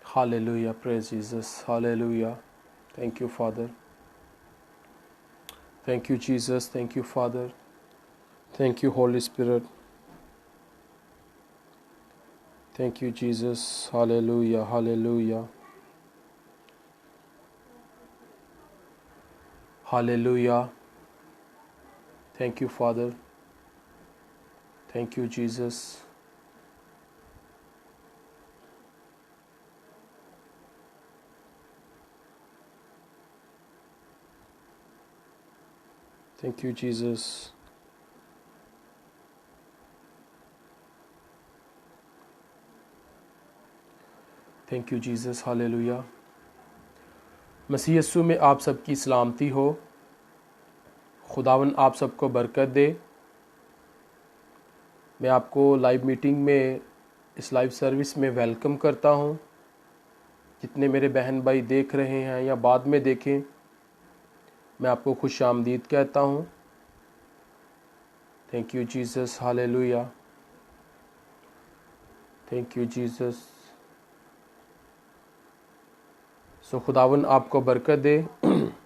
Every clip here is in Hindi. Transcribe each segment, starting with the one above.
Hallelujah. Praise Jesus. Hallelujah. Thank you, Father. Thank you, Jesus. Thank you, Father. Thank you, Holy Spirit. Thank you, Jesus. Hallelujah. Hallelujah. Hallelujah. Thank you, Father. Thank you, Jesus. Thank you, Jesus. Thank you Jesus hallelujah. मसीह यस्सु में आप सबकी सलामती हो। खुदावन आप सबको बरकत दे। मैं आपको लाइव मीटिंग में, इस लाइव सर्विस में वेलकम करता हूं। जितने मेरे बहन भाई देख रहे हैं या बाद में देखें, मैं आपको खुश आमदीद कहता हूं। Thank you Jesus hallelujah. Thank you Jesus. So खुदावन आपको बरकत दे।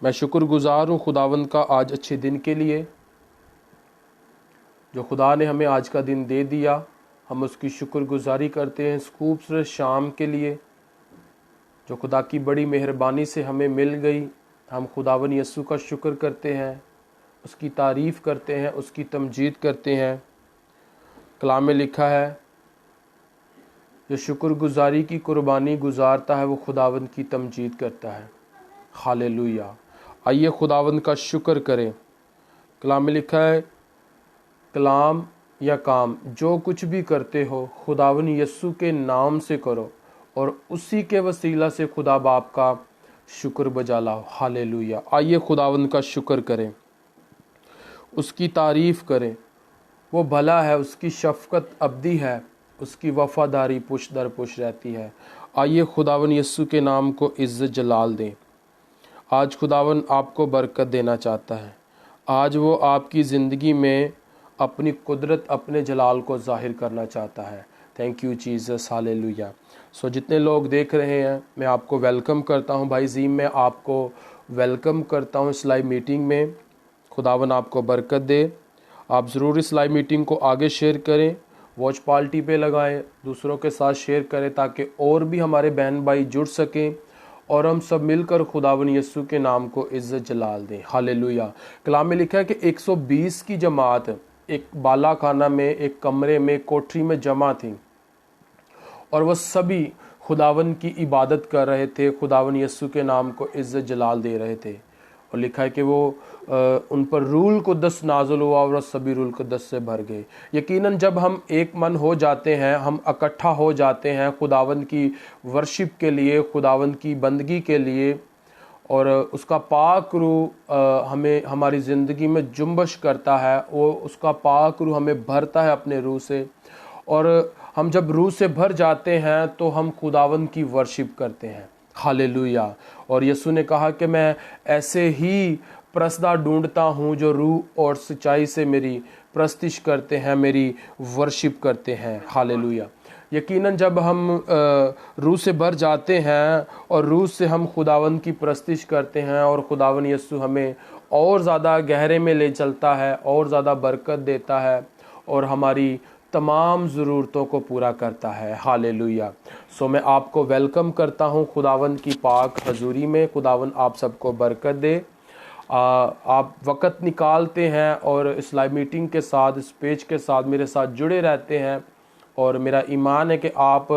मैं शुक्रगुजार हूँ खुदावन का आज अच्छे दिन के लिए, जो खुदा ने हमें आज का दिन दे दिया। हम उसकी शुक्रगुजारी करते हैं इस खूबसूरत शाम के लिए जो खुदा की बड़ी मेहरबानी से हमें मिल गई। हम खुदावन यस्सु का शुक्र करते हैं, उसकी तारीफ़ करते हैं, उसकी तमजीद करते हैं। कलाम में लिखा है, जो शुक्रगुजारी की कुर्बानी गुजारता है वो खुदावंद की तमजीद करता है। हालेलुया। आइए खुदावंद का शुक्र करें। कलाम में लिखा है, कलाम या काम जो कुछ भी करते हो खुदावंद यस्सु के नाम से करो और उसी के वसीला से खुदा बाप का शुक्र बजा लाओ। हालेलुया। आइए खुदावंद का शुक्र करें, उसकी तारीफ़ करें। वो भला है, उसकी शफ़क़त अब्दी है, उसकी वफ़ादारी पुश दर पुश रहती है। आइए खुदावन यस्सु के नाम को इज़्ज़त जलाल दें। आज खुदावन आपको बरकत देना चाहता है। आज वो आपकी ज़िंदगी में अपनी कुदरत, अपने जलाल को ज़ाहिर करना चाहता है। Thank you Jesus hallelujah. So जितने लोग देख रहे हैं, मैं आपको वेलकम करता हूँ। भाई जीम, मैं आपको वेलकम करता हूँ इस लाइव मीटिंग में। खुदावन आपको बरकत दे। आप ज़रूर इस लाइव मीटिंग को आगे शेयर करें, वॉच पार्टी पे लगाएं, दूसरों के साथ शेयर करें ताकि और भी हमारे बहन भाई जुड़ सकें और हम सब मिलकर खुदावन यस्सु के नाम को इज़्ज़त जलाल दें। हालेलुया। कलाम में लिखा है कि 120 की जमात एक बाला खाना में, एक कमरे में, कोठरी में जमा थी और वह सभी खुदावन की इबादत कर रहे थे, खुदावन यस्सु के नाम को इज़्ज़त जलाल दे रहे थे। और लिखा है कि वो उन पर रूल कुद्दस नाज़िल हुआ और सभी रूल कुद्दस से भर गए। यकीनन जब हम एक मन हो जाते हैं, हम इकट्ठा हो जाते हैं खुदावंद की वर्शिप के लिए, खुदावंद की बंदगी के लिए, और उसका पाक रूह हमें हमारी ज़िंदगी में जुम्बश करता है, वो उसका पाक रूह हमें भरता है अपने रूह से। और हम जब रूह से भर जाते हैं तो हम खुदावंद की वर्शिप करते हैं। हालेलुया। और यीशु ने कहा कि मैं ऐसे ही प्रसदा ढूंढता हूँ जो रूह और सच्चाई से मेरी प्रस्तिश करते हैं, मेरी वर्शिप करते हैं। हालेलुया। यकीनन जब हम रूह से भर जाते हैं और रूह से हम खुदावन की प्रस्तिश करते हैं और खुदावन यीशु हमें और ज़्यादा गहरे में ले चलता है, और ज़्यादा बरकत देता है और हमारी तमाम ज़रूरतों को पूरा करता है। हालेलुया। सो मैं आपको वेलकम करता हूँ खुदावंद की पाक हजूरी में। खुदावंद आप सबको बरकत दे। आप वक़्त निकालते हैं और इस लाइव मीटिंग के साथ, इस पेज के साथ मेरे साथ जुड़े रहते हैं, और मेरा ईमान है कि आप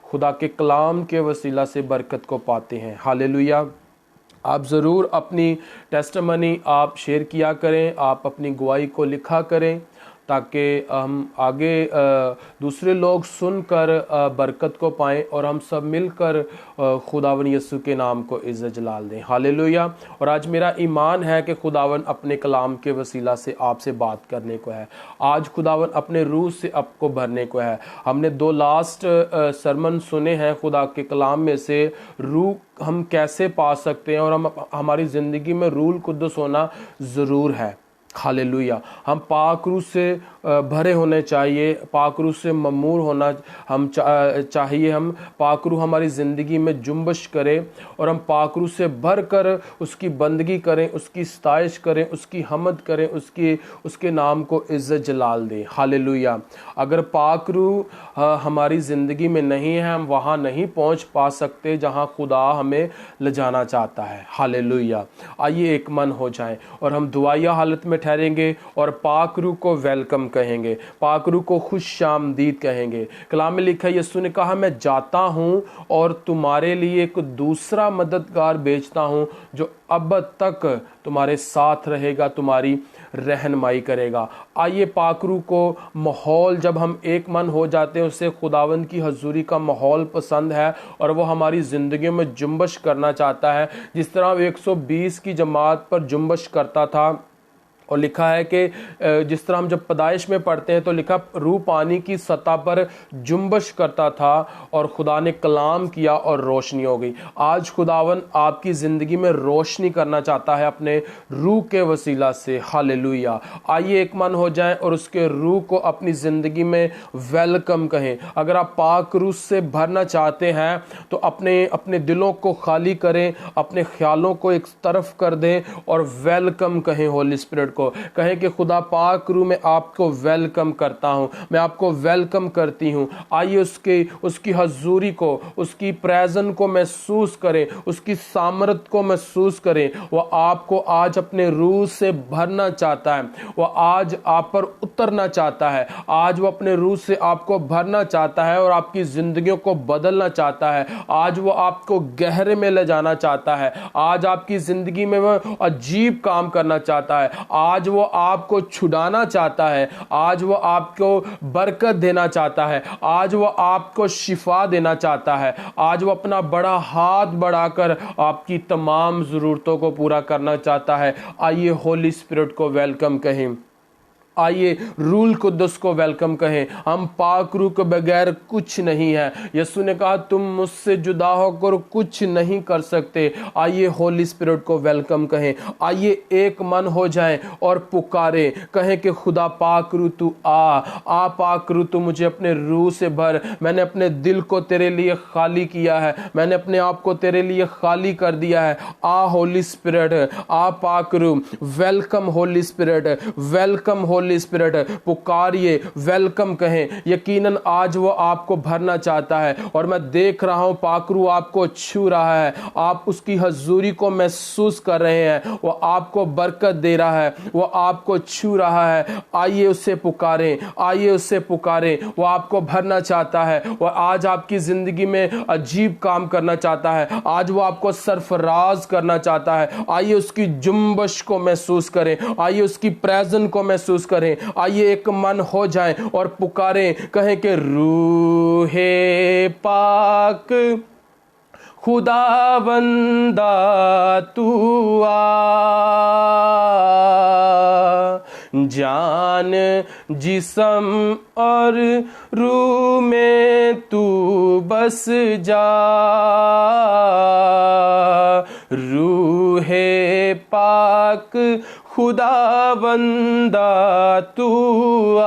खुदा के कलाम के वसीला से बरकत को पाते हैं। हालेलुया। आप ज़रूर अपनी टेस्टिमनी आप शेयर किया करें, आप अपनी गवाही को लिखा करें ताकि हम आगे दूसरे लोग सुनकर बरकत को पाएं और हम सब मिलकर खुदावन यीशु के नाम को इज़्ज़त जलाल दें। हालेलुया। और आज मेरा ईमान है कि खुदावन अपने कलाम के वसीला से आपसे बात करने को है। आज खुदावन अपने रूह से आपको भरने को है। हमने 2 लास्ट सरमन सुने हैं खुदा के कलाम में से, रूह हम कैसे पा सकते हैं, और हम हमारी ज़िंदगी में रूल कुद्दस होना ज़रूर है। हालेलुया। हम पाक रूह से भरे होने चाहिए, पाक रूह से ममूर होना हम चाहिए। हम पाक रूह हमारी ज़िंदगी में जुम्बश करे और हम पाक रूह से भर कर उसकी बंदगी करें, उसकी सताइश करें, उसकी हमद करें, उसके नाम को इज़्ज़त जलाल दें। हालेलुया। अगर पाक रूह हमारी ज़िंदगी में नहीं है, हम वहाँ नहीं पहुँच पा सकते जहाँ खुदा हमें ले जाना चाहता है। हालेलुया। आइए एक मन हो जाएं और हम दुआया हालत में ठहरेंगे और पाक रूह को वेलकम कहेंगे, पाक रूह को खुश आमदीद कहेंगे। कलाम में लिखा है, यीशु ने कहा, मैं जाता हूँ और तुम्हारे लिए एक दूसरा मददगार भेजता हूँ जो अब तक तुम्हारे साथ रहेगा, तुम्हारी रहनुमाई करेगा। आइए पाक रूह को माहौल, जब हम एक मन हो जाते हैं, उससे खुदावंद की हजूरी का माहौल पसंद है और वो हमारी ज़िंदगी में जुम्बश करना चाहता है, जिस तरह 120 की जमात पर जुम्बश करता था। और लिखा है कि जिस तरह हम जब पैदाइश में पढ़ते हैं तो लिखा, रूह पानी की सतह पर जुम्बश करता था और खुदा ने कलाम किया और रोशनी हो गई। आज खुदावन आपकी ज़िंदगी में रोशनी करना चाहता है अपने रूह के वसीला से। हालेलुया। आइए एक मन हो जाएं और उसके रूह को अपनी ज़िंदगी में वेलकम कहें। अगर आप पाक रूह से भरना चाहते हैं तो अपने दिलों को खाली करें, अपने ख्यालों को एक तरफ कर दें और वेलकम कहें होली स्पिरिट को। कहें कि खुदा पाक रूह में आपको वेलकम करता हूं, मैं आपको वेलकम करती हूं। आइए उसकी हजूरी को, उसकी प्रेजेंस को महसूस करें, उसकी सामर्थ को महसूस करें। वह आपको आज अपने रूह से भरना चाहता है, वह आज आप पर उतरना चाहता है, आज वो अपने रूह से आपको भरना चाहता है और आपकी जिंदगियों को बदलना चाहता है। आज वो आपको गहरे में ले जाना चाहता है, आज आपकी जिंदगी में वो अजीब काम करना चाहता है, आज वो आपको छुड़ाना चाहता है, आज वो आपको बरकत देना चाहता है, आज वो आपको शिफा देना चाहता है, आज वो अपना बड़ा हाथ बढ़ाकर आपकी तमाम ज़रूरतों को पूरा करना चाहता है। आइए होली स्पिरिट को वेलकम कहें, आइए रूल कुद्दुस को वेलकम कहें। हम पाक रूह के बगैर कुछ नहीं है। यीशु ने कहा, तुम मुझसे जुदा होकर कुछ नहीं कर सकते। आइए होली स्पिरिट को वेलकम कहें। आइए एक मन हो जाएं और पुकारें, कहें कि खुदा पाक रूह तू आ पाक रूह तू मुझे अपने रूह से भर। मैंने अपने दिल को तेरे लिए खाली किया है, मैंने अपने आप को तेरे लिए खाली कर दिया है। आ होली स्पिरिट, आ पाक रूह, welcome holy spirit, welcome holy spirit. पुकारिए, वेलकम कहें। यकीनन आज वो आपको भरना चाहता है और मैं देख रहा हूं पाक रूह आपको छू रहा है, आप उसकी हजूरी को महसूस कर रहे हैं, वो आपको बरकत दे रहा है, वो आपको छू रहा है। आइए उससे पुकारें, आइए उससे पुकारें। वो आपको भरना चाहता है, वो आज आपकी जिंदगी में अजीब काम करना चाहता है, आज वो आपको सरफराज करना चाहता है। आइए उसकी जुम्बश को महसूस करें, आइए उसकी प्रेजेंस को महसूस करें। आइए एक मन हो जाएं और पुकारें, कहें कि रूहे पाक खुदावंदा तू आ, जान जिस्म और रूह में तू बस जा। रूहे पाक खुदावंदा तू आ,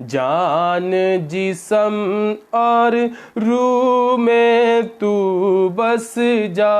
जान जिस्म और रूह में तू बस जा।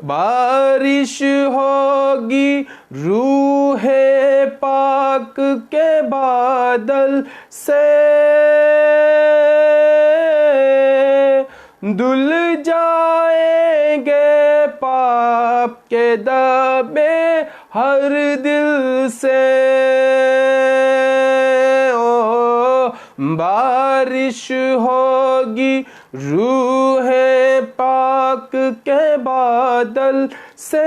बारिश होगी रूहे पाक के बादल से, धुल जाएंगे पाप के दबे हर दिल से ओ बारिश होगी रूहे पाक के बादल से,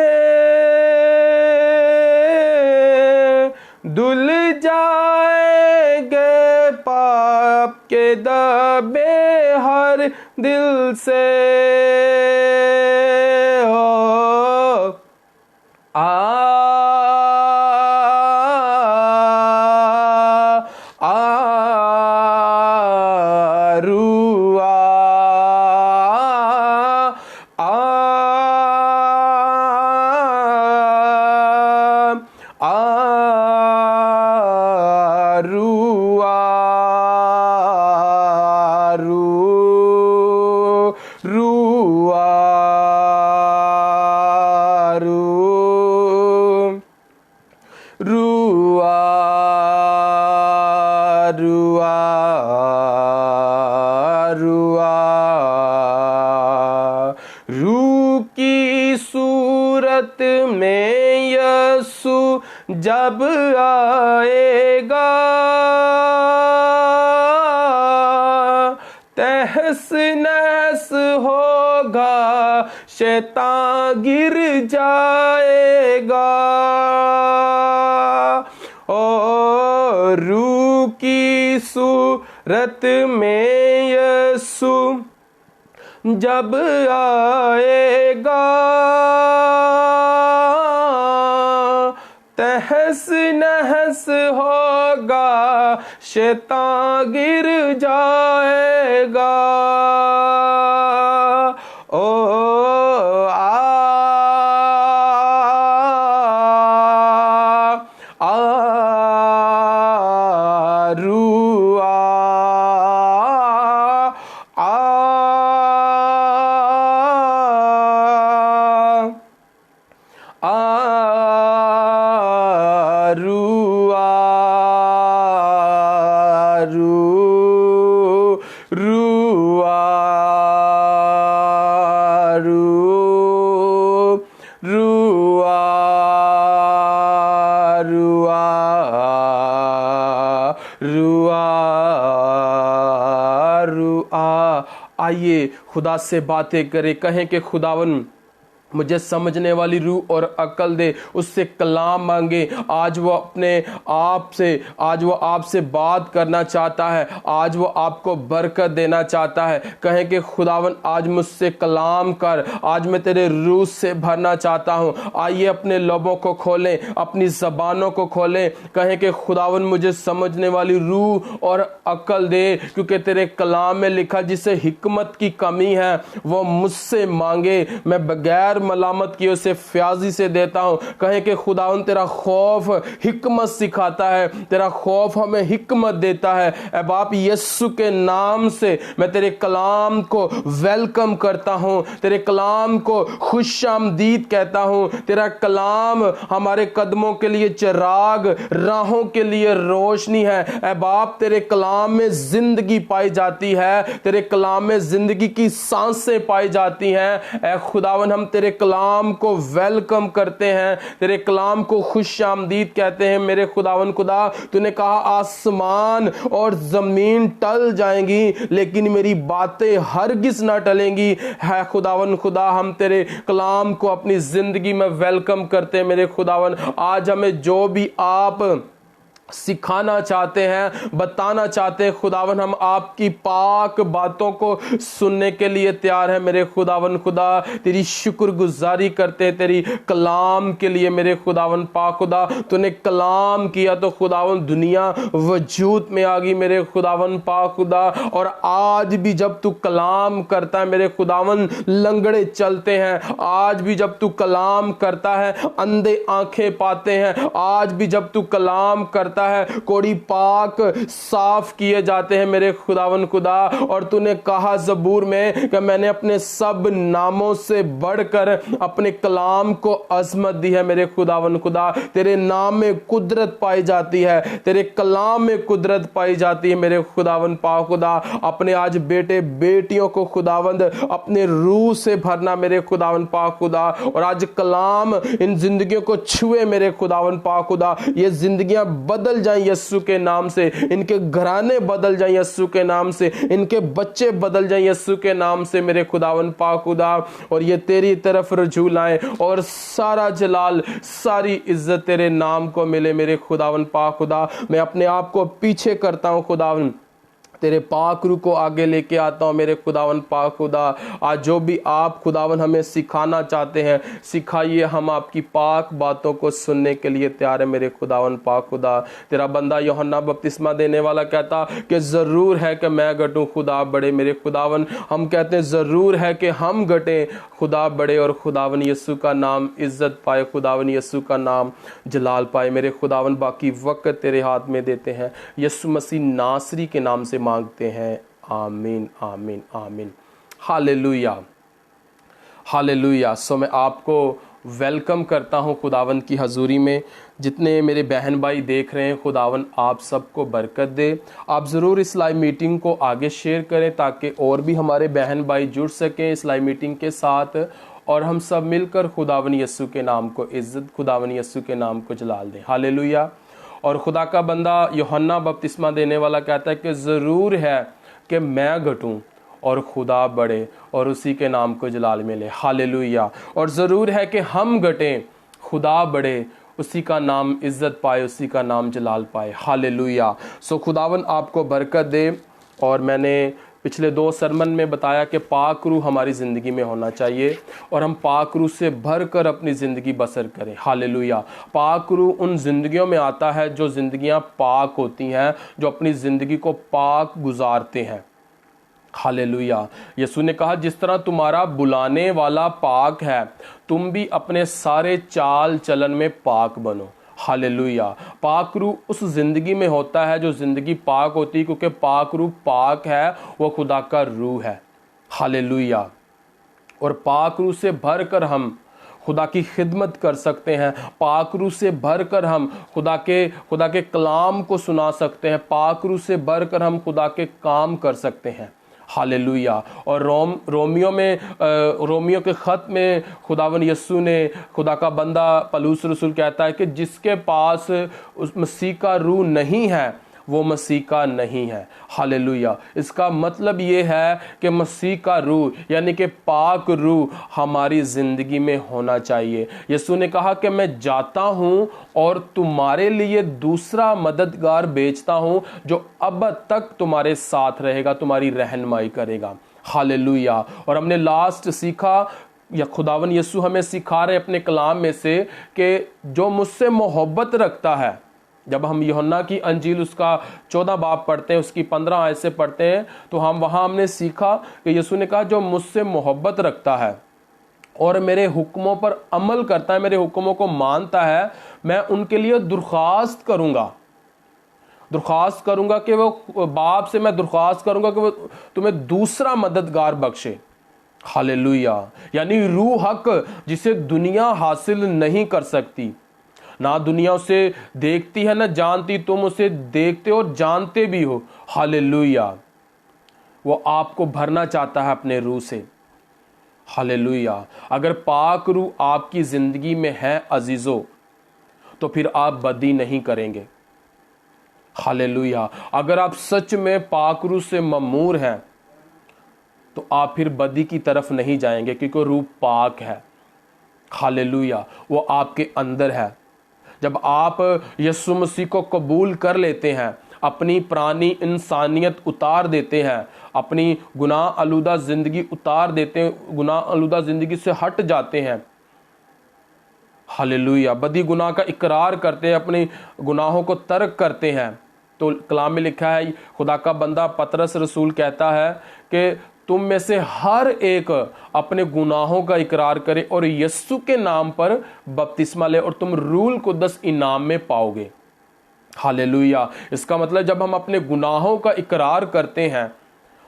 धुल जाएंगे पाप के दबे हर दिल से। ओ रूह की सूरत में यीशु जब आएगा, तहस नहस होगा शैतान गिर जाएगा। ओ रूह की सूरत में यीशु जब आएगा, तहस नहस होगा शैतान गिर जाएगा। ओ आइए खुदा से बातें करें, कहें कि खुदावन मुझे समझने वाली रूह और अकल दे, उससे कलाम मांगे। आज वो अपने आप से, आज वो आपसे बात करना चाहता है, आज वो आपको बरकत देना चाहता है। कहें कि खुदावन आज मुझसे कलाम कर, आज मैं तेरे रूह से भरना चाहता हूँ। आइए अपने लबों को खोलें, अपनी ज़बानों को खोलें, कहें कि खुदावन मुझे समझने वाली रूह और अकल दे, क्योंकि तेरे कलाम में लिखा जिसे हिकमत की कमी है वो मुझसे मांगे, मैं बगैर मलामत की उसे फ्याजी से देता हूं। कहें कि खुदावन तेरा खौफ हिकमत सिखाता है, तेरा खौफ हमें हिकमत देता है। ऐ बाप यीशु के नाम से मैं तेरे कलाम को वेलकम करता हूं, तेरे कलाम को खुशामदीद कहता हूं। तेरा कलाम हमारे कदमों के लिए चिराग, राहों के लिए रोशनी है। ऐ बाप तेरे कलाम में जिंदगी पाई जाती है, तेरे कलाम में जिंदगी की सांसें पाई जाती हैं। ऐ खुदावन हम तेरे कलाम को वेलकम करते हैं, तेरे कलाम को खुशामदीद कहते हैं। मेरे खुदावन खुदा, तूने कहा आसमान और जमीन टल जाएंगी लेकिन मेरी बातें हरगिज ना टलेंगी। है खुदावन खुदा, हम तेरे कलाम को अपनी जिंदगी में वेलकम करते हैं। मेरे खुदावन आज हमें जो भी आप सिखाना चाहते हैं, बताना चाहते हैं, खुदावन हम आपकी पाक बातों को सुनने के लिए तैयार हैं। मेरे खुदावन खुदा, तेरी शुक्रगुजारी करते हैं तेरी कलाम के लिए। मेरे खुदावन पाक खुदा, तूने कलाम किया तो खुदावन दुनिया वजूद में आ गई। मेरे खुदावन पाक खुदा, और आज भी जब तू कलाम करता है मेरे खुदावन लंगड़े चलते हैं, आज भी जब तू कलाम करता है अंधे आंखें पाते हैं, आज भी जब तू कलाम करता कहता है कोड़ी पाक साफ किए जाते हैं मेरे खुदावन खुदा। और तूने कहा ज़बूर में कि मैंने अपने सब नामों से बढ़कर अपने कलाम को अजमत दी है मेरे खुदावन खुदा। तेरे नाम में कुदरत पाई जाती है, तेरे कलाम में कुदरत पाई जाती है मेरे खुदावन पाक खुदा। अपने आज बेटे बेटियों को खुदावंद अपने रूह से भरना मेरे खुदावन पाक खुदा। और आज कलाम इन जिंदगियों को छुए मेरे खुदावन पाक खुदा। ये जिंदगियां बदल जाएं यीशु के नाम से, इनके घराने बदल जाएं यीशु के नाम से, इनके बच्चे बदल जाएं यीशु के नाम से मेरे खुदावन पाक खुदा। और ये तेरी तरफ रुजू लाएं और सारा जलाल सारी इज्जत तेरे नाम को मिले मेरे खुदावन पाक खुदा। मैं अपने आप को पीछे करता हूं खुदावन, तेरे पाक रूह को आगे लेके आता हूं मेरे खुदावन पाक खुदा। आज जो भी आप खुदावन हमें सिखाना चाहते हैं सिखाइए, हम आपकी पाक बातों को सुनने के लिए तैयार है मेरे खुदावन पाक खुदा। तेरा बंदा यूहन्ना बपतिस्मा देने वाला कहता कि जरूर है कि मैं घटूं खुदा बढ़े मेरे खुदावन। हम कहते हैं जरूर है कि हम घटें खुदा बढ़े और खुदावन यीशु का नाम इज्जत पाए, खुदावन यीशु का नाम जलाल पाए मेरे खुदावन। बाकी वक्त तेरे हाथ में देते हैं, यीशु मसीह नासरी के नाम से मांगते हैं, आमीन आमीन आमीन। Hallelujah hallelujah. सो मैं आपको वेलकम करता हूं खुदावन की हजूरी में। जितने मेरे बहन भाई देख रहे हैं खुदावन आप सबको बरकत दे। आप ज़रूर इस लाइव मीटिंग को आगे शेयर करें ताकि और भी हमारे बहन भाई जुड़ सकें इस लाइव मीटिंग के साथ, और हम सब मिलकर खुदावन यीशु के नाम को इज्जत, खुदावन यीशु के नाम को जलाल दें। हालेलुया। और खुदा का बंदा यूहन्ना बपतिस्मा देने वाला कहता है कि ज़रूर है कि मैं घटूं और खुदा बढ़े और उसी के नाम को जलाल मिले। हालेलुया। और ज़रूर है कि हम घटें खुदा बढ़े, उसी का नाम इज्जत पाए, उसी का नाम जलाल पाए। हालेलुया। सो खुदावन आपको बरकत दे। और मैंने पिछले 2 सरमन में बताया कि पाक रूह हमारी ज़िंदगी में होना चाहिए और हम पाक रूह से भर कर अपनी ज़िंदगी बसर करें। हालेलुया। पाक रूह उन ज़िंदगियों में आता है जो ज़िंदगियां पाक होती हैं, जो अपनी ज़िंदगी को पाक गुजारते हैं। हालेलुया। यीशु ने कहा जिस तरह तुम्हारा बुलाने वाला पाक है, तुम भी अपने सारे चाल चलन में पाक बनो। हालेलुया। पाक रूह उस जिंदगी में होता है जो जिंदगी पाक होती है, क्योंकि पाक रूह पाक है, वो खुदा का रूह है। हालेलुया। और पाक रूह से भरकर हम खुदा की खिदमत कर सकते हैं। पाक रूह से भरकर हम खुदा के कलाम को सुना सकते हैं। पाक रूह से भरकर हम खुदा के काम कर सकते हैं। हालेलुया। और रोमियो के ख़त में खुदावन यीशु ने, खुदा का बंदा पलूस रसूल कहता है कि जिसके पास उस मसीह का रूह नहीं है वो मसीह का नहीं है। हालेलुया। इसका मतलब ये है कि मसीह का रूह यानी कि पाक रूह हमारी ज़िंदगी में होना चाहिए। यीशु ने कहा कि मैं जाता हूँ और तुम्हारे लिए दूसरा मददगार भेजता हूँ जो अब तक तुम्हारे साथ रहेगा, तुम्हारी रहनुमाई करेगा। हालेलुया। और हमने लास्ट सीखा, या खुदावन यीशु हमें सिखा रहे अपने कलाम में से, कि जो मुझसे मोहब्बत रखता है, जब हम यूहन्ना की अंजील उसका 14 बाब पढ़ते हैं, उसकी 15 आयत से पढ़ते हैं, तो हमने सीखा कि यीशु ने कहा जो मुझसे मोहब्बत रखता है और मेरे हुक्मों पर अमल करता है, मेरे हुक्मों को मानता है, मैं उनके लिए दुर्खास्त करूंगा कि वो बाप से मैं दुर्खास्त करूंगा कि वो तुम्हें दूसरा मददगार बख्शे। हालेलुया। यानी रूह हक जिसे दुनिया हासिल नहीं कर सकती, ना दुनिया उसे देखती है ना जानती, तुम उसे देखते हो और जानते भी हो। हालेलुया। वो आपको भरना चाहता है अपने रूह से। हालेलुया। अगर पाक रूह आपकी जिंदगी में है अजीजों, तो फिर आप बदी नहीं करेंगे। हालेलुया। अगर आप सच में पाक रूह से ममूर हैं तो आप फिर बदी की तरफ नहीं जाएंगे, क्योंकि रूह पाक है। हालेलुया। वो आपके अंदर है। जब आप यीशु मसीह को कबूल कर लेते हैं, अपनी पुरानी इंसानियत उतार देते हैं, अपनी गुनाह आलूदा जिंदगी उतार देते हैं, गुनाह आलूदा जिंदगी से हट जाते हैं। हालेलुया। बदी गुनाह का इकरार करते हैं, अपने गुनाहों को तर्क करते हैं। तो कलाम में लिखा है, खुदा का बंदा पतरस रसूल कहता है कि तुम में से हर एक अपने गुनाहों का इकरार करे और यीशु के नाम पर बपतिस्मा ले और तुम रूह कुद्दस इनाम में पाओगे। हालेलुया। इसका मतलब जब हम अपने गुनाहों का इकरार करते हैं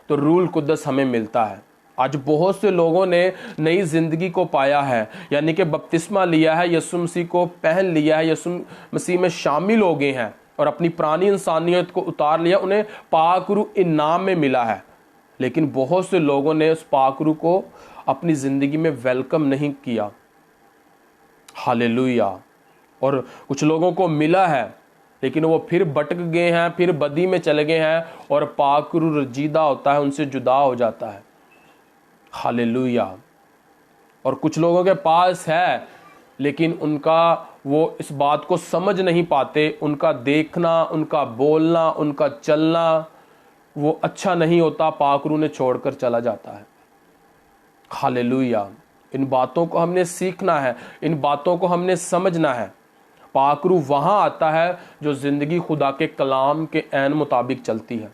तो रूह कुद्दस हमें मिलता है। आज बहुत से लोगों ने नई जिंदगी को पाया है, यानी कि बपतिस्मा लिया है, यीशु मसीह को पहन लिया है, यीशु मसीह में शामिल हो गए हैं और अपनी पुरानी इंसानियत को उतार लिया। उन्हें पाक रूह इनाम में मिला है, लेकिन बहुत से लोगों ने उस पाक रूह को अपनी जिंदगी में वेलकम नहीं किया। हालेलुया। और कुछ लोगों को मिला है लेकिन वो फिर भटक गए हैं, फिर बदी में चले गए हैं और पाक रूह रजीदा होता है, उनसे जुदा हो जाता है। हालेलुया। और कुछ लोगों के पास है लेकिन उनका वो इस बात को समझ नहीं पाते, उनका देखना, उनका बोलना, उनका चलना वो अच्छा नहीं होता, पाक रूह ने छोड़कर चला जाता है। हालेलुया। इन बातों को हमने सीखना है, इन बातों को हमने समझना है। पाक रूह वहां आता है जो जिंदगी खुदा के कलाम के ऐन मुताबिक चलती है।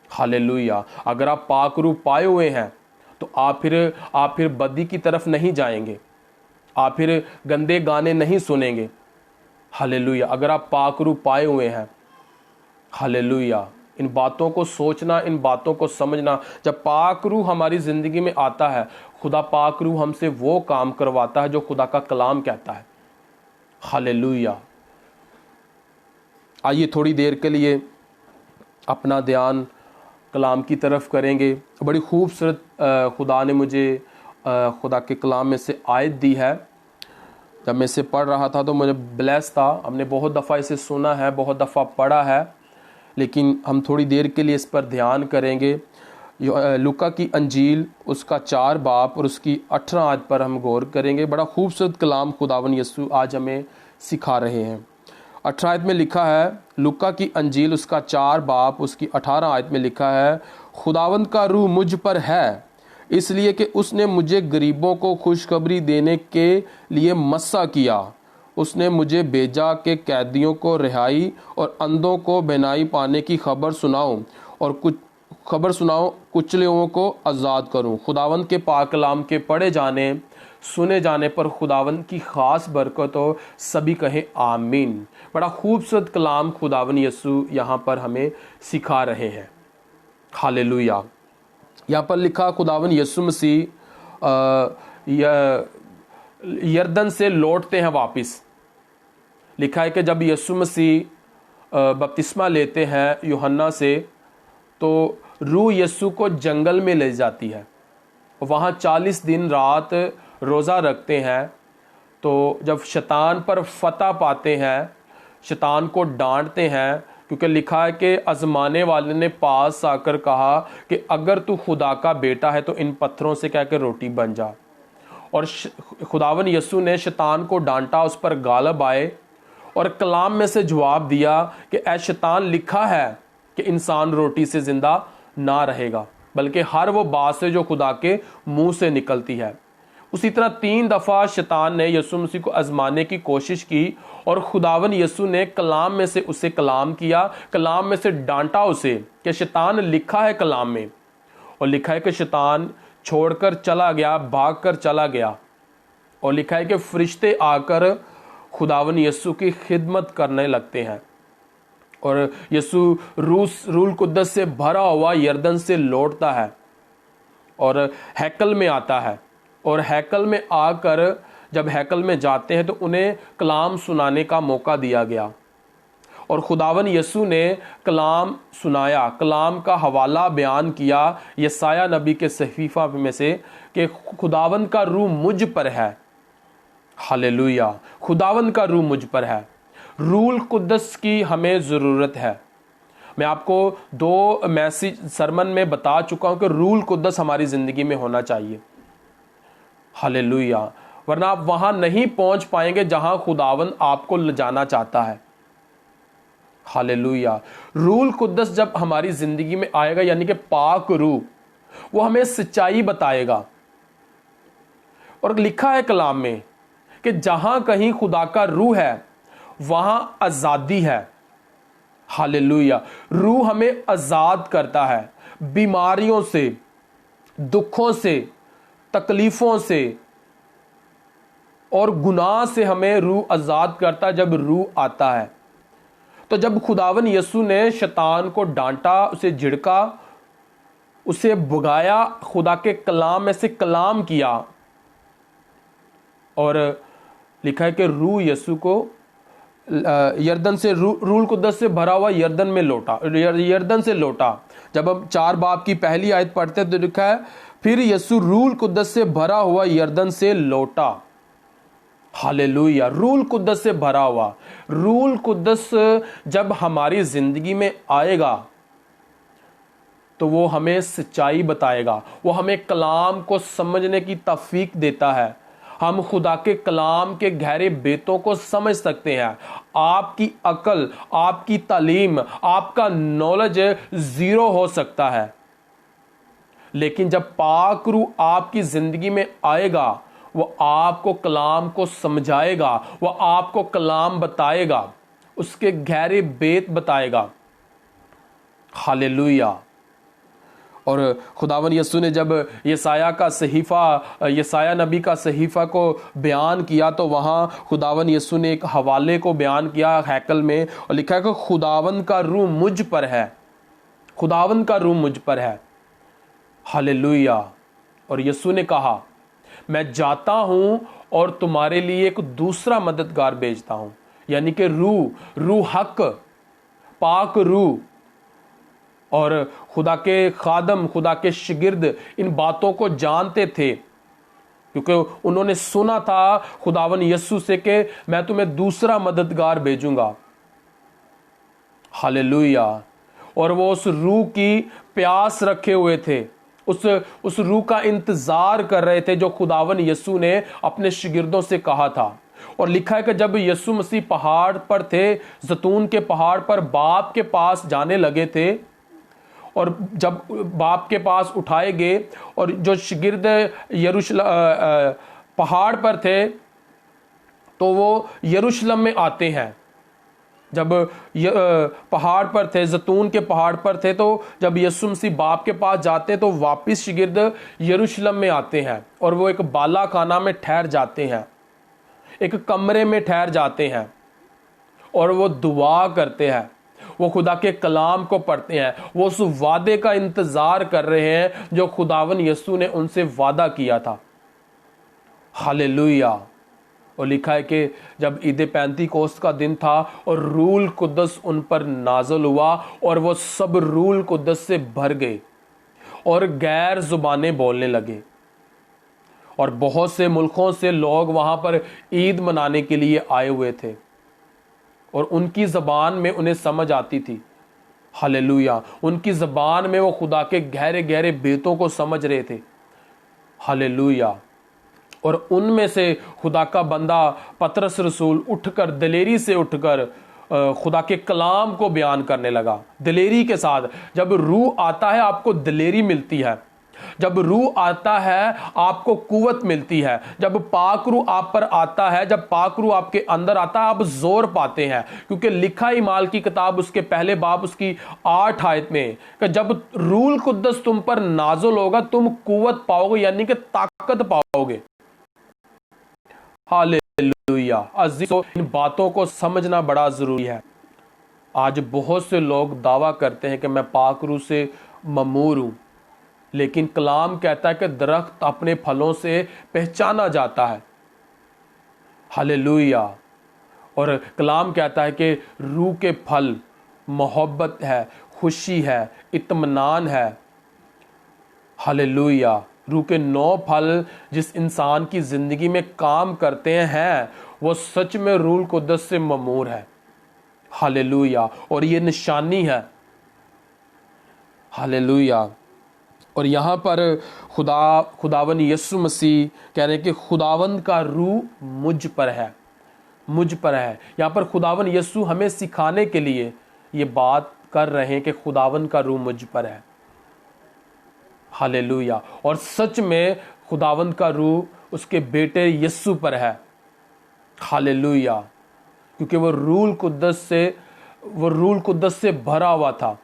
हालेलुया। अगर आप पाक रूह पाए हुए हैं तो आप फिर बदी की तरफ नहीं जाएंगे, आप फिर गंदे गाने नहीं सुनेंगे। हालेलुया। अगर आप पाक रूह पाए हुए हैं, हालेलुया। इन बातों को सोचना, इन बातों को समझना। जब पाक रूह हमारी जिंदगी में आता है, खुदा पाक रूह हमसे वो काम करवाता है जो खुदा का कलाम कहता है। हालेलुया। आइए थोड़ी देर के लिए अपना ध्यान कलाम की तरफ करेंगे। बड़ी खूबसूरत खुदा ने मुझे खुदा के कलाम में से आयत दी है। जब मैं इसे पढ़ रहा था तो मुझे ब्लेस था। हमने बहुत दफ़ा इसे सुना है, बहुत दफ़ा पढ़ा है, लेकिन हम थोड़ी देर के लिए इस पर ध्यान करेंगे। लूका की अंजील उसका 4 बाब और उसकी 18 आयत पर हम गौर करेंगे। बड़ा खूबसूरत कलाम खुदावन यीशु आज हमें सिखा रहे हैं। 18 आयत में लिखा है, लूका की अंजील उसका 4 बाब उसकी 18 आयत में लिखा है, खुदावंद का रूह मुझ पर है, इसलिए कि उसने मुझे गरीबों को खुशखबरी देने के लिए मस्सा किया। उसने मुझे भेजा कि कैदियों को रिहाई और अंधों को बेनाई पाने की खबर सुनाऊं और कुचले हुओं को आज़ाद करूं। खुदावंद के पाक कलाम के पढ़े जाने, सुने जाने पर खुदावंद की ख़ास बरकत हो। सभी कहें आमीन। बड़ा खूबसूरत कलाम खुदावंद यीशु यहाँ पर हमें सिखा रहे हैं। हालेलुया। यहाँ पर लिखा, खुदावंद यीशु मसीह यरदन से लौटते हैं वापस। लिखा है कि जब यीशु मसीह बपतिस्मा लेते हैं यूहन्ना से, तो रूह यीशु को जंगल में ले जाती है। वहाँ 40 दिन रात रोज़ा रखते हैं। तो जब शैतान पर फतह पाते हैं, शैतान को डांटते हैं, क्योंकि लिखा है कि आजमाने वाले ने पास आकर कहा कि अगर तू खुदा का बेटा है तो इन पत्थरों से कहकर रोटी बन जा। और खुदावन यीशु ने शैतान को डांटा, उस पर गालब आए और कलाम में से जवाब दिया कि ऐ शैतान, लिखा है कि इंसान रोटी से जिंदा ना रहेगा बल्कि हर वो बात से जो खुदा के मुंह से निकलती है। उसी तरह 3 दफ़ा शैतान ने यीशु मसीह को आजमाने की कोशिश की और खुदावन यीशु ने कलाम में से उसे कलाम किया, कलाम में से डांटा उसे कि शैतान, लिखा है कलाम में। और लिखा है कि शैतान छोड़कर चला गया, भाग कर चला गया। और लिखा है कि फरिश्ते आकर खुदावन यीशु की खिदमत करने लगते हैं। और यीशु रूह कुद्दस से भरा हुआ यरदन से लौटता है और हैकल में आता है। और हैकल में आकर जब हैकल में जाते हैं तो उन्हें कलाम सुनाने का मौका दिया गया। और खुदावन यीशु ने कलाम सुनाया, कलाम का हवाला बयान किया यसाया नबी के सहीफा में से कि खुदावन का रूह मुझ पर है। हालेलुया। खुदावन का रूह मुझ पर है। रूह कुद्दस की हमें ज़रूरत है। मैं आपको 2 मैसेज सरमन में बता चुका हूं कि रूह कुद्दस हमारी ज़िंदगी में होना चाहिए। हालेलुया। वरना आप वहां नहीं पहुंच पाएंगे जहां खुदावन आपको ले जाना चाहता है। हालेलुया। रूह कुद्दस जब हमारी ज़िंदगी में आएगा, यानी कि पाक रूह, वो हमें सच्चाई बताएगा। और लिखा है कलाम में कि जहां कहीं खुदा का रूह है वहां आजादी है। हालेलुया। रूह हमें आजाद करता है बीमारियों से, दुखों से, तकलीफों से और गुनाह से। हमें रूह आजाद करता है जब रूह आता है। तो जब खुदावन यीशु ने शैतान को डांटा, उसे झिड़का, उसे भगाया, खुदा के कलाम में से कलाम किया, और लिखा है कि रूह यीशु को यरदन से रूल कुद्दस से भरा हुआ यरदन में लौटा, यरदन से लौटा। जब हम 4 बाब की पहली आयत पढ़ते हैं तो लिखा है फिर यीशु रूल कुद्दस से भरा हुआ यरदन से लौटा। हालेलुया, रूल कुद्दस से भरा हुआ। रूल कुद्दस जब हमारी जिंदगी में आएगा तो वो हमें सच्चाई बताएगा, वो हमें कलाम को समझने की तौफीक देता है। हम खुदा के कलाम के गहरे बेतों को समझ सकते हैं। आपकी अकल, आपकी तालीम, आपका नॉलेज जीरो हो सकता है, लेकिन जब पाक रूह आपकी जिंदगी में आएगा, वो आपको कलाम को समझाएगा, वो आपको कलाम बताएगा, उसके गहरे बेत बताएगा। हालेलुया। और खुदावन यीशु ने जब यसाया का सहीफा, यसाया नबी का सहीफा को बयान किया तो वहाँ खुदावन यीशु ने एक हवाले को बयान किया हैकल में, और लिखा है कि खुदावन का रूह मुझ पर है, खुदावन का रूह मुझ पर है। हालेलुया। और यीशु ने कहा मैं जाता हूं और तुम्हारे लिए एक दूसरा मददगार भेजता हूं, यानी कि रूह हक, पाक रूह। और खुदा के खादम, खुदा के शिगिर्द इन बातों को जानते थे, क्योंकि उन्होंने सुना था खुदावन यीशु से कि मैं तुम्हें दूसरा मददगार भेजूंगा। हालेलुया। और वो उस रूह की प्यास रखे हुए थे, उस रूह का इंतजार कर रहे थे जो खुदावन यीशु ने अपने शिगिर्दों से कहा था। और लिखा है कि जब यीशु मसीह पहाड़ पर थे, जैतून के पहाड़ पर बाप के पास जाने लगे थे, और जब बाप के पास उठाए गए और जो शिगिर्द पहाड़ पर थे तो वो यरूशलेम में आते हैं। जब पहाड़ पर थे, जैतून के पहाड़ पर थे, तो जब यीशु मसीह बाप के पास जाते हैं तो वापिस शिगिर्द यरूशलेम में आते हैं, और वो एक बाला खाना में ठहर जाते हैं, एक कमरे में ठहर जाते हैं, और वो दुआ करते हैं, वो खुदा के कलाम को पढ़ते हैं, वो उस वादे का इंतजार कर रहे हैं जो खुदावन यीशु ने उनसे वादा किया था। हालेलुया। और लिखा है कि जब ईद पैंतीकोस्त का दिन था और रूल कुद्दस उन पर नाज़िल हुआ, और वो सब रूल कुद्दस से भर गए और गैर जुबानें बोलने लगे, और बहुत से मुल्कों से लोग वहां पर ईद मनाने के लिए आए हुए थे, और उनकी ज़बान में उन्हें समझ आती थी। हालेलुया। उनकी ज़बान में वो खुदा के गहरे गहरे बेतों को समझ रहे थे। हालेलुया। और उनमें से खुदा का बंदा पतरस रसूल उठकर, दिलेरी से उठकर खुदा के कलाम को बयान करने लगा, दिलेरी के साथ। जब रूह आता है आपको दिलेरी मिलती है, जब रूह आता है आपको कुव्वत मिलती है, जब पाक रूह आप पर आता है, जब पाक रूह आपके अंदर आता है आप जोर पाते हैं, क्योंकि लिखा ही माल की किताब उसके पहले बाब उसकी 8 आयत में कि जब रूल कुद्दस तुम पर नाज़िल होगा तुम कुव्वत पाओगे, यानी कि ताकत पाओगे। हालेलुया। अजीजों, इन बातों को समझना बड़ा जरूरी है। आज बहुत से लोग दावा करते हैं कि मैं पाक रूह से ममूर हूं, लेकिन कलाम कहता है कि दरख्त अपने फलों से पहचाना जाता है। हालेलुया। और कलाम कहता है कि रूह के फल मोहब्बत है, खुशी है, इत्मीनान है। हालेलुया। रूह के 9 फल जिस इंसान की जिंदगी में काम करते हैं वो सच में रूह कुद्दस से ममूर है। हालेलुया। और ये निशानी है। हालेलुया। और यहाँ पर खुदावन यीशु मसीह कह रहे हैं कि खुदावन का रूह मुझ पर है, मुझ पर है। यहाँ पर खुदावन यीशु हमें सिखाने के लिए ये बात कर रहे हैं कि खुदावन का रूह मुझ पर है। हालेलुया। और सच में खुदावन का रूह उसके बेटे यीशु पर है। हालेलुया। क्योंकि वो रूह कुद्दस से भरा हुआ था।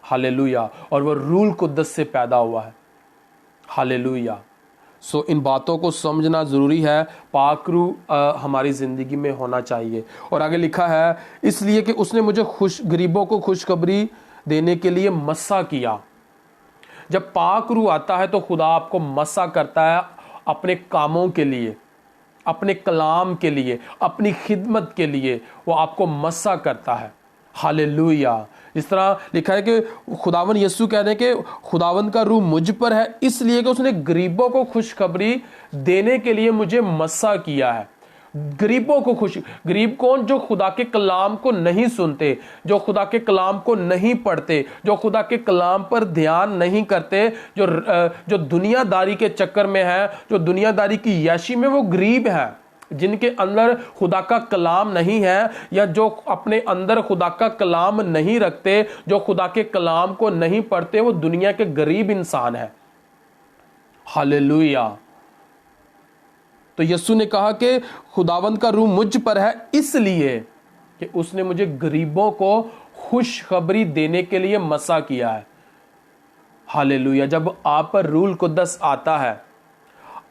हालेलुया। और वो रूह कुद्दस से पैदा हुआ है। हालेलुया। सो इन बातों को समझना ज़रूरी है। पाक रूह हमारी ज़िंदगी में होना चाहिए। और आगे लिखा है, इसलिए कि उसने मुझे गरीबों को खुशखबरी देने के लिए मसा किया। जब पाक रूह आता है तो खुदा आपको मसा करता है अपने कामों के लिए, अपने कलाम के लिए, अपनी खिदमत के लिए वो आपको मसा करता है। हालेलुया। इस तरह लिखा है कि खुदावन यीशु कह रहे हैं कि खुदावन का रूह मुझ पर है इसलिए कि उसने गरीबों को खुशखबरी देने के लिए मुझे मसा किया है। गरीबों को गरीब कौन? जो खुदा के कलाम को नहीं सुनते, जो खुदा के कलाम को नहीं पढ़ते, जो खुदा के कलाम पर ध्यान नहीं करते, जो दुनियादारी के चक्कर में है, जो दुनियादारी की याशी में, वो गरीब है। जिनके अंदर खुदा का कलाम नहीं है, या जो अपने अंदर खुदा का कलाम नहीं रखते, जो खुदा के कलाम को नहीं पढ़ते, वो दुनिया के गरीब इंसान है। हालेलुया। तो यीशु ने कहा कि खुदावंद का रूह मुझ पर है इसलिए कि उसने मुझे गरीबों को खुशखबरी देने के लिए मसा किया है। हालेलुया। जब आप पर रूह कुद्दस आता है,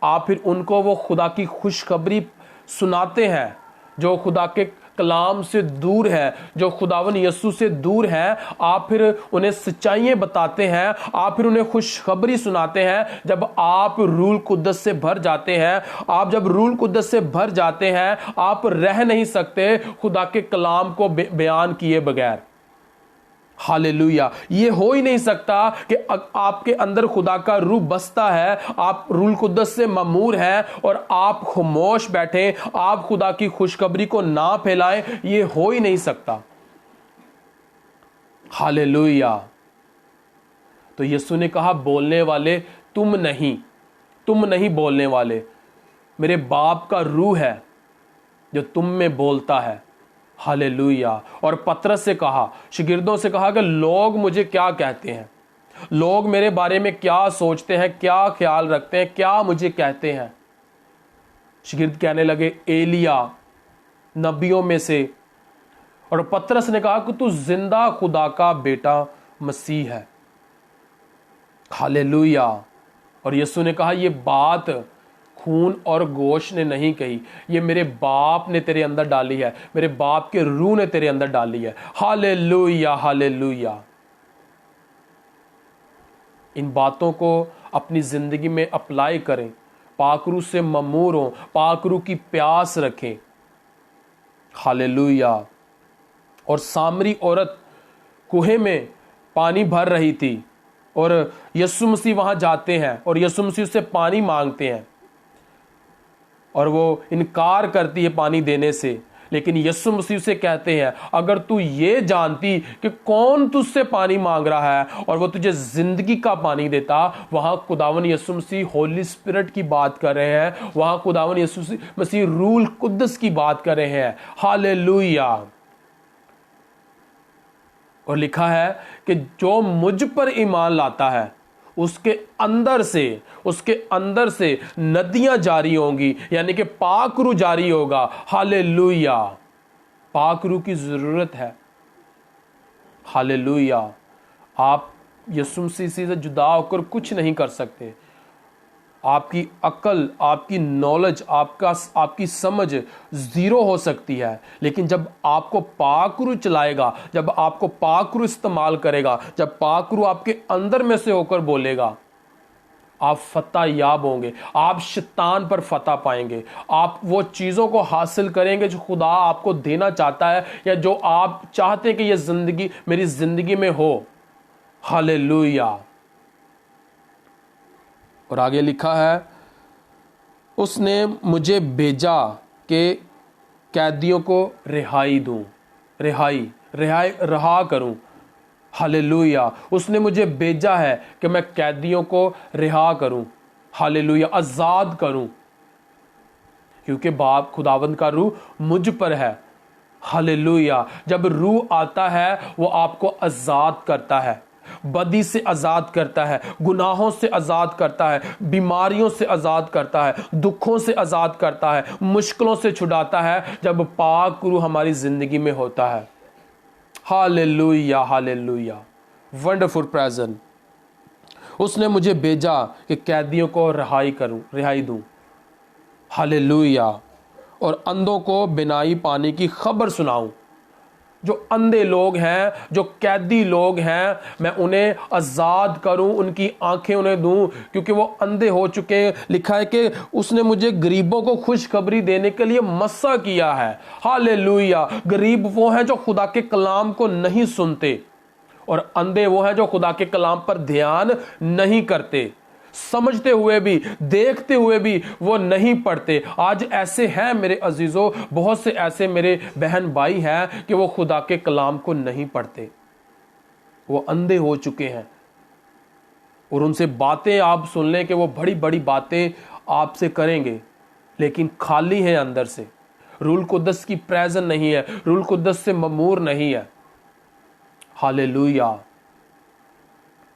आप फिर उनको वो खुदा की खुशखबरी सुनाते हैं। जो खुदा के कलाम से दूर है, जो खुदावन यीशु से दूर है, आप फिर उन्हें सच्चाइयां बताते हैं, आप फिर उन्हें खुशखबरी सुनाते हैं। जब आप रूह कुद्दस से भर जाते हैं, आप जब रूह कुद्दस से भर जाते हैं, आप रह नहीं सकते खुदा के कलाम को बयान किए बगैर। हालेलुया। ये हो ही नहीं सकता कि आपके अंदर खुदा का रूह बसता है, आप रूह कुद्दस से ममूर हैं और आप खामोश बैठे, आप खुदा की खुशखबरी को ना फैलाएं। ये हो ही नहीं सकता। हालेलुया। तो यीशु ने कहा, बोलने वाले तुम नहीं बोलने वाले, मेरे बाप का रूह है जो तुम में बोलता है। हालेलुया। और पतरस से कहा, शागिर्दों से कहा कि लोग मुझे क्या कहते हैं, लोग मेरे बारे में क्या सोचते हैं, क्या ख्याल रखते हैं, क्या मुझे कहते हैं। शागिर्द कहने लगे, एलिया नबियों में से। और पतरस ने कहा कि तू जिंदा खुदा का बेटा मसीह है। हालेलुया। और यीशु ने कहा, ये बात खून और गोश्त ने नहीं कही, ये मेरे बाप ने तेरे अंदर डाली है, मेरे बाप के रूह ने तेरे अंदर डाली है। Hallelujah, hallelujah. इन बातों को अपनी जिंदगी में अप्लाई करें, पाकरू से ममूर हो, पाकरू की प्यास रखें। हालेलुया। और सामरी औरत कुएं में पानी भर रही थी और यीशु मसीह वहां जाते हैं और यीशु मसीह से पानी मांगते हैं और वो इनकार करती है पानी देने से। लेकिन यीशु मसीह से कहते हैं, अगर तू ये जानती कि कौन तुझसे पानी मांग रहा है और वो तुझे जिंदगी का पानी देता। वहां खुदावन यीशु मसीह होली स्पिरिट की बात कर रहे हैं, वहां खुदावन यीशु मसीह रूह कुद्दस की बात कर रहे हैं। हालेलुया। और लिखा है कि जो मुझ पर ईमान लाता है उसके अंदर से नदियां जारी होंगी, यानी कि पाकरू जारी होगा। हालेलुया। पाकरू की जरूरत है। हालेलुया। आप यीशु मसीह से जुदा होकर कुछ नहीं कर सकते। आपकी अकल, आपकी नॉलेज, आपकी समझ जीरो हो सकती है, लेकिन जब आपको पाकरू चलाएगा, जब आपको पाकरू इस्तेमाल करेगा, जब पाकरू आपके अंदर में से होकर बोलेगा, आप फतह याब होंगे, आप शैतान पर फतह पाएंगे, आप वो चीज़ों को हासिल करेंगे जो खुदा आपको देना चाहता है या जो आप चाहते हैं कि ये जिंदगी मेरी जिंदगी में हो। हालेलुया। और आगे लिखा है, उसने मुझे भेजा कि कैदियों को रिहाई दूं, रहा करूं। हालेलुया। उसने मुझे भेजा है कि मैं कैदियों को रिहा करूं। हालेलुया। आजाद करूं, क्योंकि बाप खुदावंद का रूह मुझ पर है। हालेलुया। जब रूह आता है वो आपको आजाद करता है, बदी से आजाद करता है, गुनाहों से आजाद करता है, बीमारियों से आजाद करता है, दुखों से आजाद करता है, मुश्किलों से छुड़ाता है जब पाक रूह हमारी जिंदगी में होता है। Hallelujah, hallelujah. Wonderful present. उसने मुझे भेजा कि कैदियों को रिहाई दूं। हालेलुया। और अंधों को बिनाई पाने की खबर सुनाऊं। जो अंधे लोग हैं, जो कैदी लोग हैं, मैं उन्हें आजाद करूं, उनकी आंखें उन्हें दूं, क्योंकि वो अंधे हो चुके हैं। लिखा है कि उसने मुझे गरीबों को खुशखबरी देने के लिए मस्सा किया है। हालेलुया। गरीब वो हैं जो खुदा के कलाम को नहीं सुनते, और अंधे वो हैं जो खुदा के कलाम पर ध्यान नहीं करते। समझते हुए भी, देखते हुए भी वो नहीं पढ़ते। आज ऐसे हैं मेरे अजीजों, बहुत से ऐसे मेरे बहन भाई हैं कि वो खुदा के कलाम को नहीं पढ़ते, वो अंधे हो चुके हैं। और उनसे बातें आप सुन लें कि वो बड़ी बड़ी बातें आपसे करेंगे, लेकिन खाली हैं अंदर से। रूल कुद्दस की प्रेजेंस नहीं है, रूल कुद्दस से ममूर नहीं है। हालेलुया।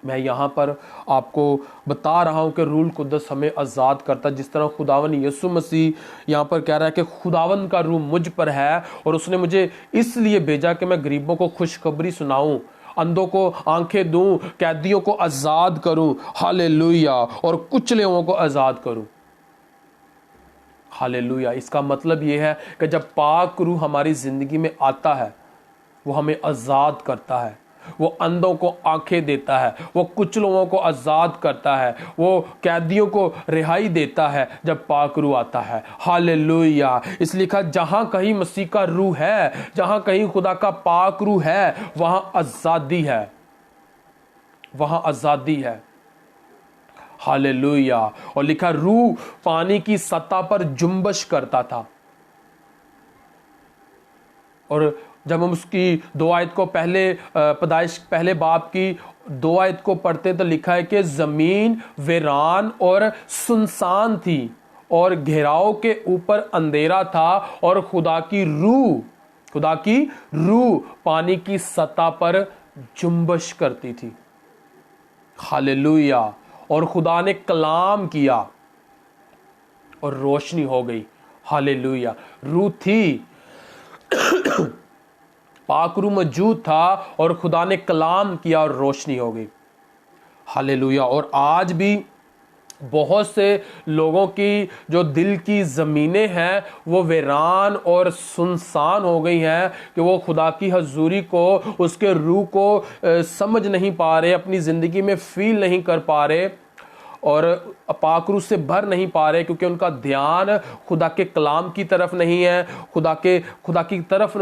मैं यहाँ पर आपको बता रहा हूँ कि रूल कुद्दस हमें आज़ाद करता है। जिस तरह खुदावन यीशु मसीह यहाँ पर कह रहा है कि खुदावन का रूह मुझ पर है, और उसने मुझे इसलिए भेजा कि मैं गरीबों को खुशखबरी सुनाऊं, अंधों को आंखें दूं, कैदियों को आज़ाद करूं, हालेलुया, और कुचले हुओं को आज़ाद करूं। हालेलुया। इसका मतलब यह है कि जब पाक रूह हमारी ज़िंदगी में आता है, वो हमें आज़ाद करता है, वो अंधों को आंखें देता है, वो कुचलों को आजाद करता है, वो कैदियों को रिहाई देता है जब पाक रूह आता है। हालेलुया। इस लिखा, जहां कहीं मसीह का रूह है, जहां कहीं खुदा का पाक रूह है, वहां आजादी है, वहां आजादी है। हालेलुया। और लिखा, रूह पानी की सतह पर जुम्बश करता था। और जब हम उसकी 2 आयत को पैदाइश पहले बाब की 2 आयत को पढ़ते तो लिखा है कि जमीन वीरान और सुनसान थी, और घेराव के ऊपर अंधेरा था, और खुदा की रूह पानी की सतह पर जुम्बश करती थी। हालेलुया। और खुदा ने कलाम किया और रोशनी हो गई। हालेलुया। रूह थी, पाक रूह मौजूद था, और खुदा ने कलाम किया और रोशनी हो गई। हालेलुया। और आज भी बहुत से लोगों की जो दिल की ज़मीनें हैं वो वीरान और सुनसान हो गई हैं, कि वो खुदा की हजूरी को, उसके रूह को समझ नहीं पा रहे, अपनी ज़िंदगी में फील नहीं कर पा रहे, और पाक रूह से भर नहीं पा रहे, क्योंकि उनका ध्यान खुदा के कलाम की तरफ नहीं है, खुदा की तरफ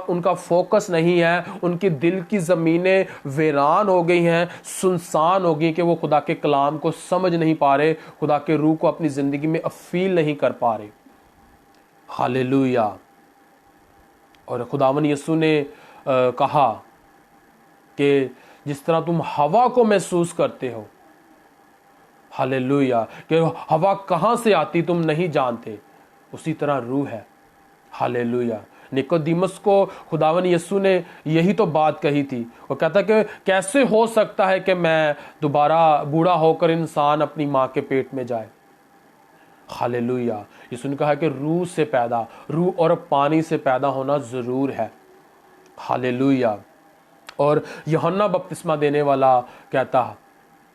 उनका फोकस नहीं है। उनकी दिल की ज़मीनें वीरान हो गई हैं, सुनसान हो गई, कि वो खुदा के कलाम को समझ नहीं पा रहे, खुदा के रूह को अपनी ज़िंदगी में फील नहीं कर पा रहे। हालेलुया। और खुदावन यीशु ने कहा कि जिस तरह तुम हवा को महसूस करते हो, हालेलुया, कि हवा कहां से आती तुम नहीं जानते, उसी तरह रूह है। हालेलुया। निकोदेमुस को खुदावन यीशु ने यही तो बात कही थी। वो कहता कि कैसे हो सकता है कि मैं दोबारा बूढ़ा होकर इंसान अपनी मां के पेट में जाए। हालेलुया। यीशु ने कहा कि रूह और पानी से पैदा होना जरूर है। हालेलुया। और यूहन्ना बपतिस्मा देने वाला कहता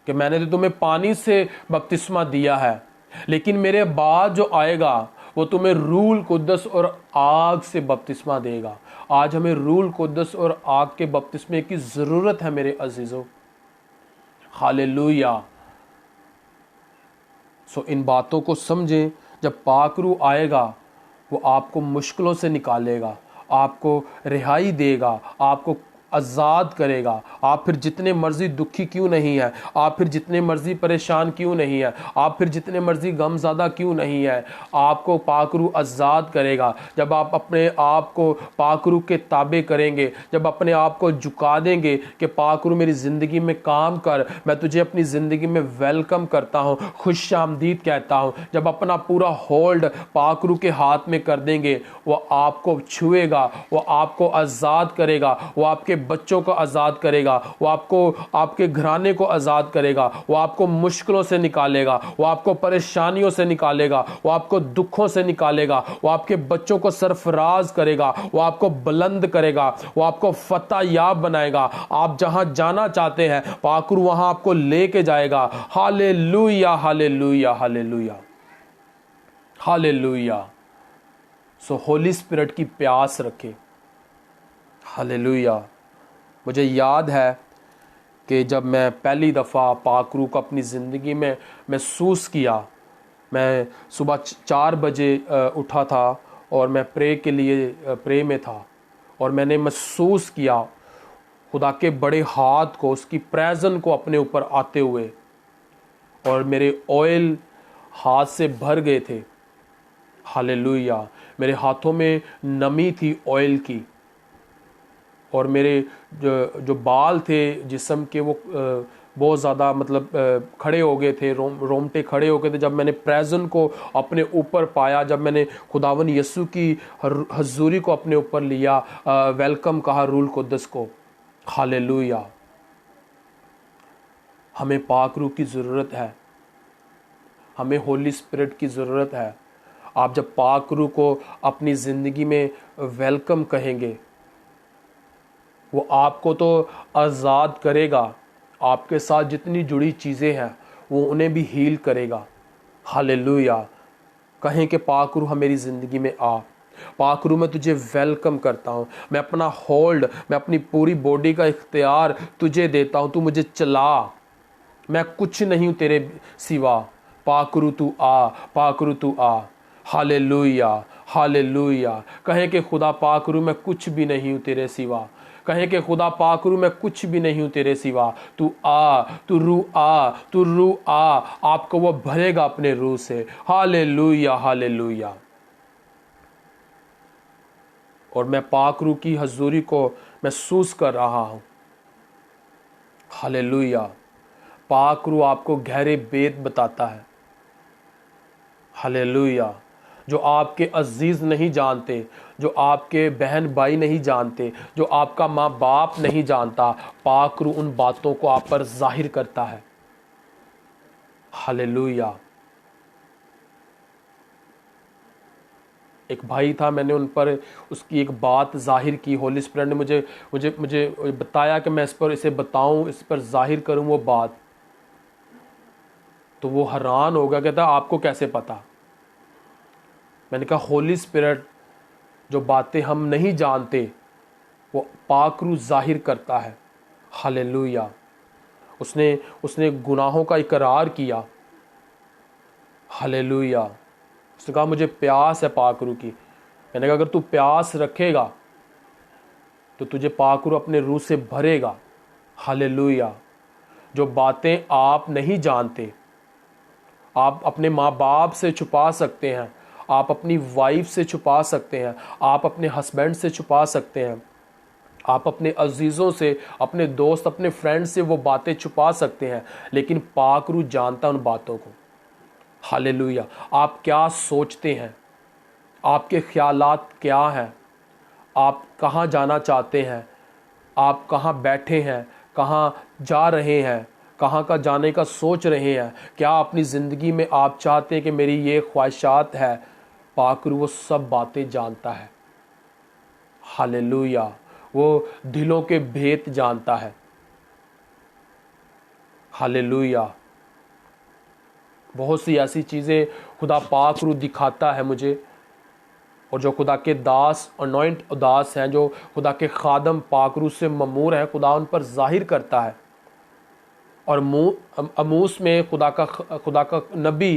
कि मैंने तो तुम्हें पानी से बपतिस्मा दिया है, लेकिन मेरे बाद जो आएगा वो तुम्हें रूल कुद्दस और आग से बपतिस्मा देगा। आज हमें रूल कुद्दस और आग के बपतिस्मे की जरूरत है मेरे अजीजों। हालेलुया। इन बातों को समझें। जब पाक रूह आएगा वो आपको मुश्किलों से निकालेगा, आपको रिहाई देगा, आपको आज़ाद करेगा। आप फिर जितने मर्जी दुखी क्यों नहीं है, आप फिर जितने मर्जी परेशान क्यों नहीं है, आप फिर जितने मर्जी गमज़दा क्यों नहीं है, आपको पाक रूह आज़ाद करेगा। जब आप अपने आप को पाक रूह के ताबे करेंगे, जब अपने आप को झुका देंगे कि पाक रूह मेरी ज़िंदगी में काम कर, मैं तुझे अपनी ज़िंदगी में वेलकम करता हूँ, खुश आमदीद कहता हूँ, जब अपना पूरा होल्ड पाक रूह के हाथ में कर देंगे, वो आपको छुएगा, वो आपको आज़ाद करेगा, वो आपके बच्चों को आज़ाद करेगा, वो आपको, आपके घराने को आज़ाद करेगा, वो आपको मुश्किलों से निकालेगा, वो आपको परेशानियों से निकालेगा, वो आपको दुखों से निकालेगा, वो आपके बच्चों को सरफराज करेगा, वो आपको बुलंद करेगा, वो आपको फतह याब बनाएगा। आप जहां जाना चाहते हैं पाक रूह वहां आपको लेके जाएगा। Hallelujah, hallelujah, hallelujah, hallelujah. So holy spirit की प्यास रखें। हालेलुया। मुझे याद है कि जब मैं पहली दफ़ा पाक रूह को अपनी ज़िंदगी में महसूस किया, मैं सुबह 4 बजे उठा था और मैं प्रे के लिए प्रे में था, और मैंने महसूस किया खुदा के बड़े हाथ को, उसकी प्रेज़न को अपने ऊपर आते हुए, और मेरे ऑयल हाथ से भर गए थे। हालेलुया। मेरे हाथों में नमी थी ऑयल की, और मेरे जो बाल थे जिस्म के वो बहुत ज़्यादा मतलब खड़े हो गए थे, रोमटे खड़े हो गए थे जब मैंने प्रेज़न को अपने ऊपर पाया, जब मैंने खुदावन यीशु की हजूरी को अपने ऊपर लिया, वेलकम कहा रूल कुद्दस को। हालेलुया। हमें पाक रूह की ज़रूरत है, हमें होली स्पिरिट की ज़रूरत है। आप जब पाक रूह को अपनी ज़िंदगी में वेलकम कहेंगे, वो आपको तो आज़ाद करेगा, आपके साथ जितनी जुड़ी चीज़ें हैं वो उन्हें भी हील करेगा। हालेलुया। कहें कि पाक रूह मेरी ज़िंदगी में आ, पाक रूह मैं तुझे वेलकम करता हूँ, मैं अपना होल्ड, मैं अपनी पूरी बॉडी का इख्तियार तुझे देता हूँ, तू मुझे चला, मैं कुछ नहीं हूँ तेरे सिवा। पाक रूह तू आ, पाक रूह तू आ। Hallelujah, hallelujah. कहें कि खुदा पाक रूह मैं कुछ भी नहीं हूँ तेरे सिवा, कहें कि खुदा पाक रूह मैं कुछ भी नहीं हूँ तेरे सिवा, तू आ, तू रूह आ, तू रूह आ। आपको वो भरेगा अपने रूह से। Hallelujah, hallelujah. और मैं पाक रूह की हजूरी को महसूस कर रहा हूँ। हालेलुया। पाक रूह आपको गहरे भेद बताता है। हालेलुया। जो आपके अजीज नहीं जानते, जो आपके बहन भाई नहीं जानते, जो आपका माँ बाप नहीं जानता, पाक रूह उन बातों को आप पर जाहिर करता है। हालेलुया। एक भाई था, मैंने उन पर उसकी एक बात जाहिर की, होली स्पिरिट ने मुझे मुझे मुझे बताया कि मैं इसे बताऊं, इस पर जाहिर करूं वो बात। तो वो हैरान हो गया, कहता आपको कैसे पता? मैंने कहा होली स्पिरिट जो बातें हम नहीं जानते वो पाक रूह जाहिर करता है। हालेलुया। उसने उसने गुनाहों का इकरार किया। हालेलुया। उसने कहा मुझे प्यास है पाक रूह की। मैंने कहा अगर तू प्यास रखेगा तो तुझे पाक रूह अपने रूह से भरेगा। हालेलुया। जो बातें आप नहीं जानते, आप अपने माँ बाप से छुपा सकते हैं, आप अपनी वाइफ से छुपा सकते हैं, आप अपने हस्बैंड से छुपा सकते हैं, आप अपने अजीज़ों से, अपने दोस्त, अपने फ्रेंड से वो बातें छुपा सकते हैं, लेकिन पाक रूह जानता उन बातों को। हालेलुया। आप क्या सोचते हैं, आपके ख्यालात क्या हैं, आप कहाँ जाना चाहते हैं, आप कहाँ बैठे हैं, कहाँ जा रहे हैं, कहाँ का जाने का सोच रहे हैं, क्या अपनी ज़िंदगी में आप चाहते हैं कि मेरी ये ख्वाहिशात है, पाक रूह वो सब बातें जानता है। हालेलुया। वो दिलों के भेद जानता है। हालेलुया। बहुत सी ऐसी चीज़ें खुदा पाक रूह दिखाता है मुझे, और जो खुदा के दास, अनॉइंट दास हैं, जो खुदा के खादम पाक रूह से ममूर हैं, खुदा उन पर जाहिर करता है। और अमूस में खुदा का नबी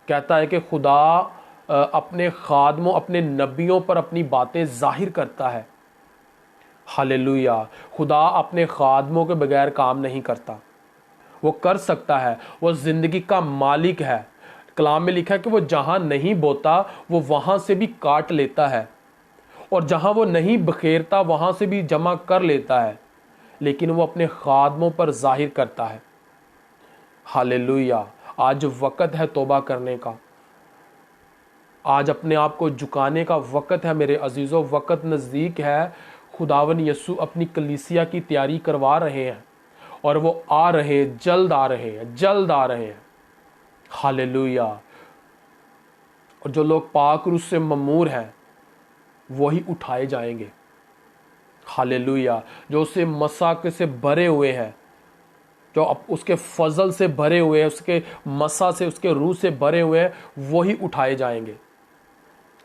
कहता है कि खुदा अपने खादमों, अपने नबियों पर अपनी बातें जाहिर करता है। हालेलुया। खुदा अपने खादमों के बगैर काम नहीं करता। वो कर सकता है, वो ज़िंदगी का मालिक है। कलाम में लिखा है कि वो जहाँ नहीं बोता वो वहाँ से भी काट लेता है, और जहाँ वो नहीं बखेरता वहाँ से भी जमा कर लेता है, लेकिन वो अपने खादमों पर जाहिर करता है। हालेलुया। आज वक़्त है तौबा करने का, आज अपने आप को झुकाने का वक़्त है मेरे अजीज़ों, वक़्त नज़दीक है। खुदावन यीशु अपनी कलीसिया की तैयारी करवा रहे हैं और वो आ रहे हैं, जल्द आ रहे हैं, जल्द आ रहे हैं। हालेलुया। और जो लोग पाक रूह से ममूर हैं वही उठाए जाएंगे। हालेलुया। जो उससे मसा से भरे हुए हैं, जो उसके फजल से भरे हुए हैं, उसके मसा से, उसके रूह से भरे हुए हैं, वही उठाए जाएंगे,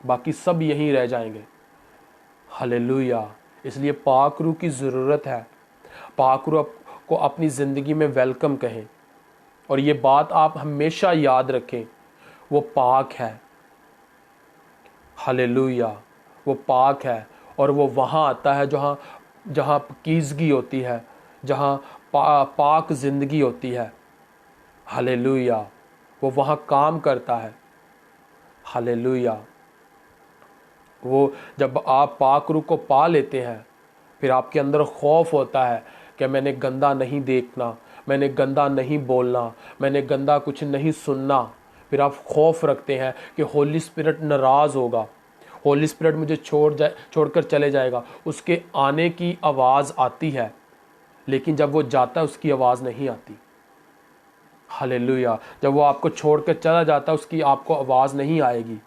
बाकी सब यहीं रह जाएंगे। हालेलुया। इसलिए पाक रूह की ज़रूरत है। पाक रूह को अपनी ज़िंदगी में वेलकम कहें, और ये बात आप हमेशा याद रखें, वो पाक है। हालेलुया। वो पाक है और वो वहाँ आता है जहाँ जहाँ पाकीज़गी होती है, जहाँ पाक ज़िंदगी होती है। हालेलुया। वो वहाँ काम करता है। हालेलुया। वो जब आप पाक रूह को पा लेते हैं, फिर आपके अंदर खौफ होता है कि मैंने गंदा नहीं देखना, मैंने गंदा नहीं बोलना, मैंने गंदा कुछ नहीं सुनना। फिर आप खौफ रखते हैं कि होली स्पिरिट नाराज़ होगा, होली स्पिरिट मुझे छोड़कर चले जाएगा। उसके आने की आवाज़ आती है, लेकिन जब वो जाता है उसकी आवाज़ नहीं आती। हालेलुया। जब वो आपको छोड़कर चला जाता है उसकी आपको आवाज़ नहीं आएगी,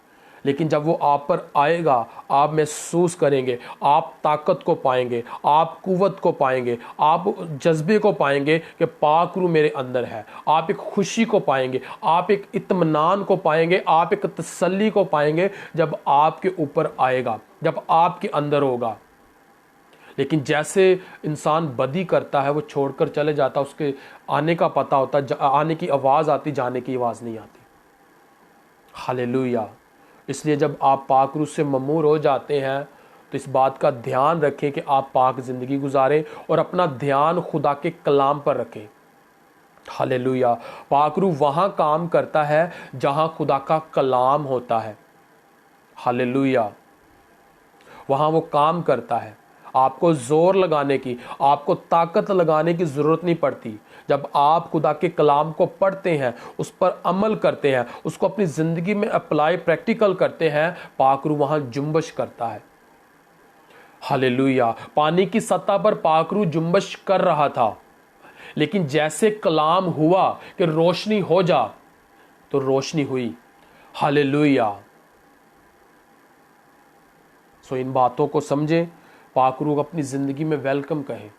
लेकिन जब वो आप पर आएगा आप महसूस करेंगे, आप ताकत को पाएंगे, आप कुव्वत को पाएंगे, आप जज्बे को पाएंगे कि पाक रूह मेरे अंदर है। आप एक खुशी को पाएंगे, आप एक इत्मीनान को पाएंगे, आप एक तसल्ली को पाएंगे जब आपके ऊपर आएगा, जब आपके अंदर होगा। लेकिन जैसे इंसान बदी करता है, वो छोड़कर चले जाता, उसके आने का पता होता, आने की आवाज़ आती, जाने की आवाज़ नहीं आती। हालेलुया। इसलिए जब आप पाक रूह से ममूर हो जाते हैं तो इस बात का ध्यान रखें कि आप पाक ज़िंदगी गुजारें और अपना ध्यान खुदा के कलाम पर रखें। हालेलुया। पाक रूह वहाँ काम करता है जहाँ खुदा का कलाम होता है। हालेलुया। वहाँ वो काम करता है। आपको जोर लगाने की, आपको ताकत लगाने की ज़रूरत नहीं पड़ती। जब आप खुदा के कलाम को पढ़ते हैं, उस पर अमल करते हैं, उसको अपनी ज़िंदगी में अप्लाई, प्रैक्टिकल करते हैं, पाक रूह वहाँ जुम्बश करता है। हालेलुया। पानी की सतह पर पाक रूह जुम्बश कर रहा था, लेकिन जैसे कलाम हुआ कि रोशनी हो जा, तो रोशनी हुई। हालेलुया। सो इन बातों को समझें, पाक रूह अपनी ज़िंदगी में वेलकम कहें,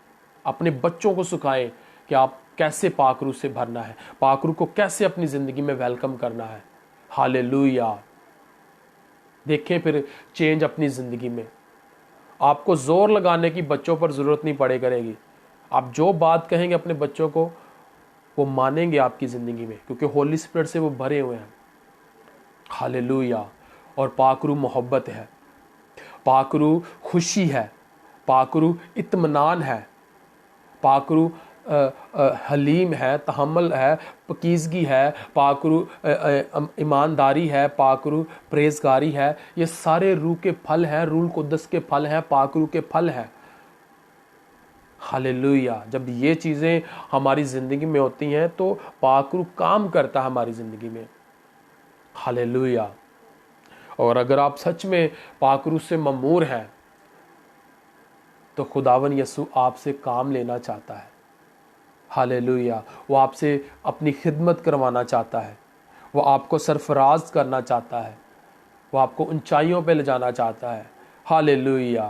अपने बच्चों को सिखाएं कि आप कैसे पाक रूह से भरना है, पाक रूह को कैसे अपनी ज़िंदगी में वेलकम करना है। हालेलुया। देखें फिर चेंज अपनी ज़िंदगी में। आपको ज़ोर लगाने की बच्चों पर ज़रूरत नहीं पड़े करेगी। आप जो बात कहेंगे अपने बच्चों को, वो मानेंगे आपकी ज़िंदगी में, क्योंकि होली स्पिरिट से वो भरे हुए हैं। हालेलुया। और पाक रूह मोहब्बत है, पाक रूह खुशी है, पाक रूह इत्मीनान है, पाक रूह हलीम है, तहम्मुल है, पाकीज़गी है, पाक रूह ईमानदारी है, पाक रूह परहेज़गारी है। ये सारे रूह के फल हैं, रूह कुद्दस के फल हैं, पाक रूह के फल हैं। हालेलुया। जब ये चीज़ें हमारी ज़िंदगी में होती हैं तो पाक रूह काम करता है हमारी ज़िंदगी में। हालेलुया। और अगर आप सच में पाक रूह से ममूर हैं तो खुदावन यीशु आपसे काम लेना चाहता है। हालेलुया। वो आपसे अपनी खिदमत करवाना चाहता है, वो आपको सरफराज करना चाहता है, वो आपको ऊंचाइयों पे ले जाना चाहता है। हालेलुया।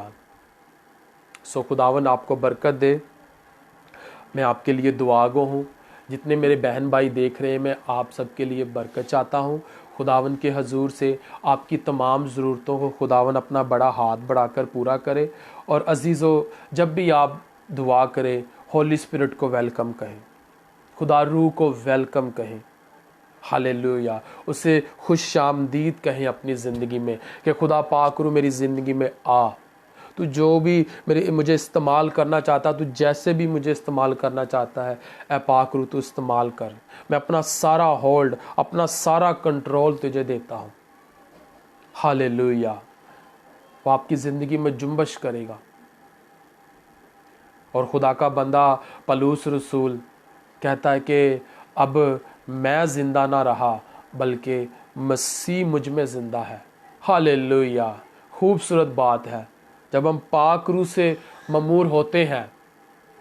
सो खुदावन आपको बरकत दे। मैं आपके लिए दुआगो हूँ। जितने मेरे बहन भाई देख रहे हैं, मैं आप सबके लिए बरकत चाहता हूँ। खुदावन के हजूर से आपकी तमाम ज़रूरतों को खुदावन अपना बड़ा हाथ बढ़ाकर पूरा करे। और अजीज़ों, जब भी आप दुआ करें, होली स्पिरिट को वेलकम कहें, खुदा रूह को वेलकम कहें। हालेलुया। उसे खुश आमदीद कहें अपनी ज़िंदगी में कि खुदा पाक रूह मेरी ज़िंदगी में आ। तू जो भी मुझे इस्तेमाल करना चाहता, तू जैसे भी मुझे इस्तेमाल करना चाहता है, ए पाक रूह तू इस्तेमाल कर। मैं अपना सारा होल्ड, अपना सारा कंट्रोल तुझे देता हूँ। हालेलुया। वो आपकी ज़िंदगी में जुम्बश करेगा। और खुदा का बंदा पलूस रसूल कहता है कि अब मैं ज़िंदा ना रहा, बल्कि मसीह मुझ में ज़िंदा है। हालेलुया। खूबसूरत बात है। जब हम पाक रूह से ममूर होते हैं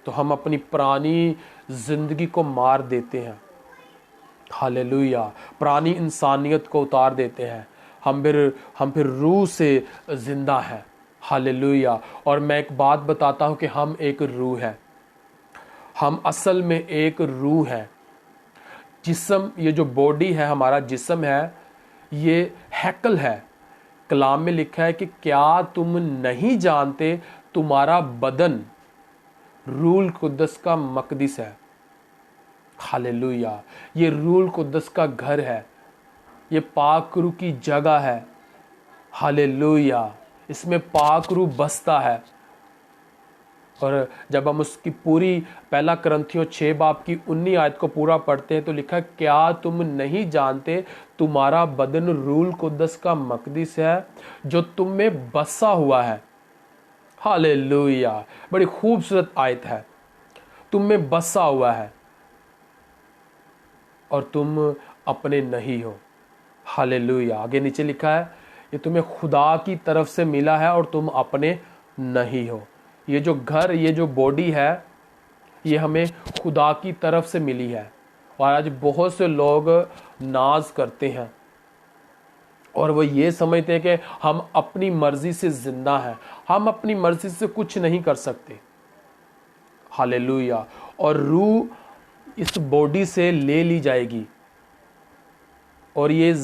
तो हम अपनी पुरानी जिंदगी को मार देते हैं। हालेलुया। पुरानी इंसानियत को उतार देते हैं। हम फिर रूह से जिंदा है। हालेलुया। और मैं एक बात बताता हूं कि हम एक रूह है, हम असल में एक रूह है। जिस्म, ये जो बॉडी है, हमारा जिस्म है, ये हैकल है। कलाम में लिखा है कि क्या तुम नहीं जानते तुम्हारा बदन रूह कुद्दस का मकदिस है। हालेलुया। ये रूह कुद्दस का घर है, ये पाक रूह की जगह है। हालेलुया। इसमें पाक रूह बसता है। और जब हम उसकी पूरी पहला करंथियों 6 बाब की 19 आयत को पूरा पढ़ते हैं तो लिखा है, क्या तुम नहीं जानते तुम्हारा बदन रूह कुद्दस का मकदिस है जो तुम में बसा हुआ है। हालेलुया। बड़ी खूबसूरत आयत है। तुम में बसा हुआ है और तुम अपने नहीं हो। हालेलुया। आगे नीचे लिखा है, ये तुम्हें खुदा की तरफ से मिला है और तुम अपने नहीं हो। ये जो घर, ये जो बॉडी है, ये हमें खुदा की तरफ से मिली है। और आज बहुत से लोग नाज करते हैं और वो ये समझते हैं कि हम अपनी मर्जी से जिंदा हैं, हम अपनी मर्जी से कुछ नहीं कर सकते। हालेलुया। और रूह इस बॉडी से ले ली जाएगी और ये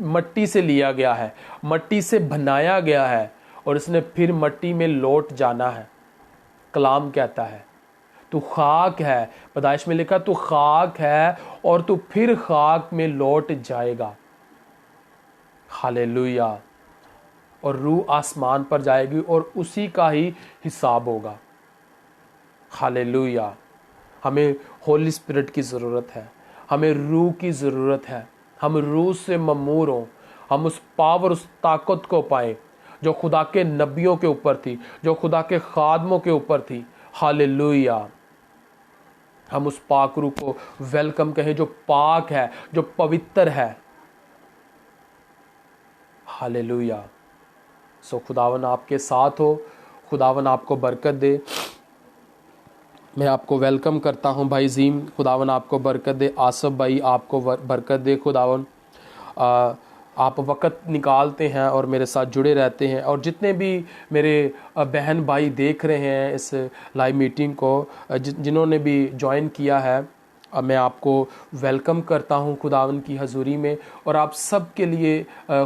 मट्टी से लिया गया है, मट्टी से बनाया गया है और इसने फिर मट्टी में लौट जाना है। कलाम कहता है तू खाक है, पैदाइश में लिखा तू खाक है और तू फिर खाक में लौट जाएगा। हालेलुया। और रूह आसमान पर जाएगी और उसी का ही हिसाब होगा। हालेलुया। हमें होली स्पिरिट की ज़रूरत है, हमें रूह की ज़रूरत है। हम रूह से ममूर हों, हम उस पावर, उस ताकत को पाएं जो खुदा के नबियों के ऊपर थी, जो खुदा के खादमों के ऊपर थी। हालेलुया। हम उस पाक रूह को वेलकम कहें जो पाक है, जो पवित्र है। हालेलुया। सो खुदावन आपके साथ हो, खुदावन आपको बरकत दे। मैं आपको वेलकम करता हूं भाई जीम, खुदावन आपको बरकत दे। आसफ भाई आपको बरकत दे। खुदावन आप वक़्त निकालते हैं और मेरे साथ जुड़े रहते हैं। और जितने भी मेरे बहन भाई देख रहे हैं इस लाइव मीटिंग को, जिन्होंने भी ज्वाइन किया है, मैं आपको वेलकम करता हूं खुदावन की हजूरी में। और आप सब के लिए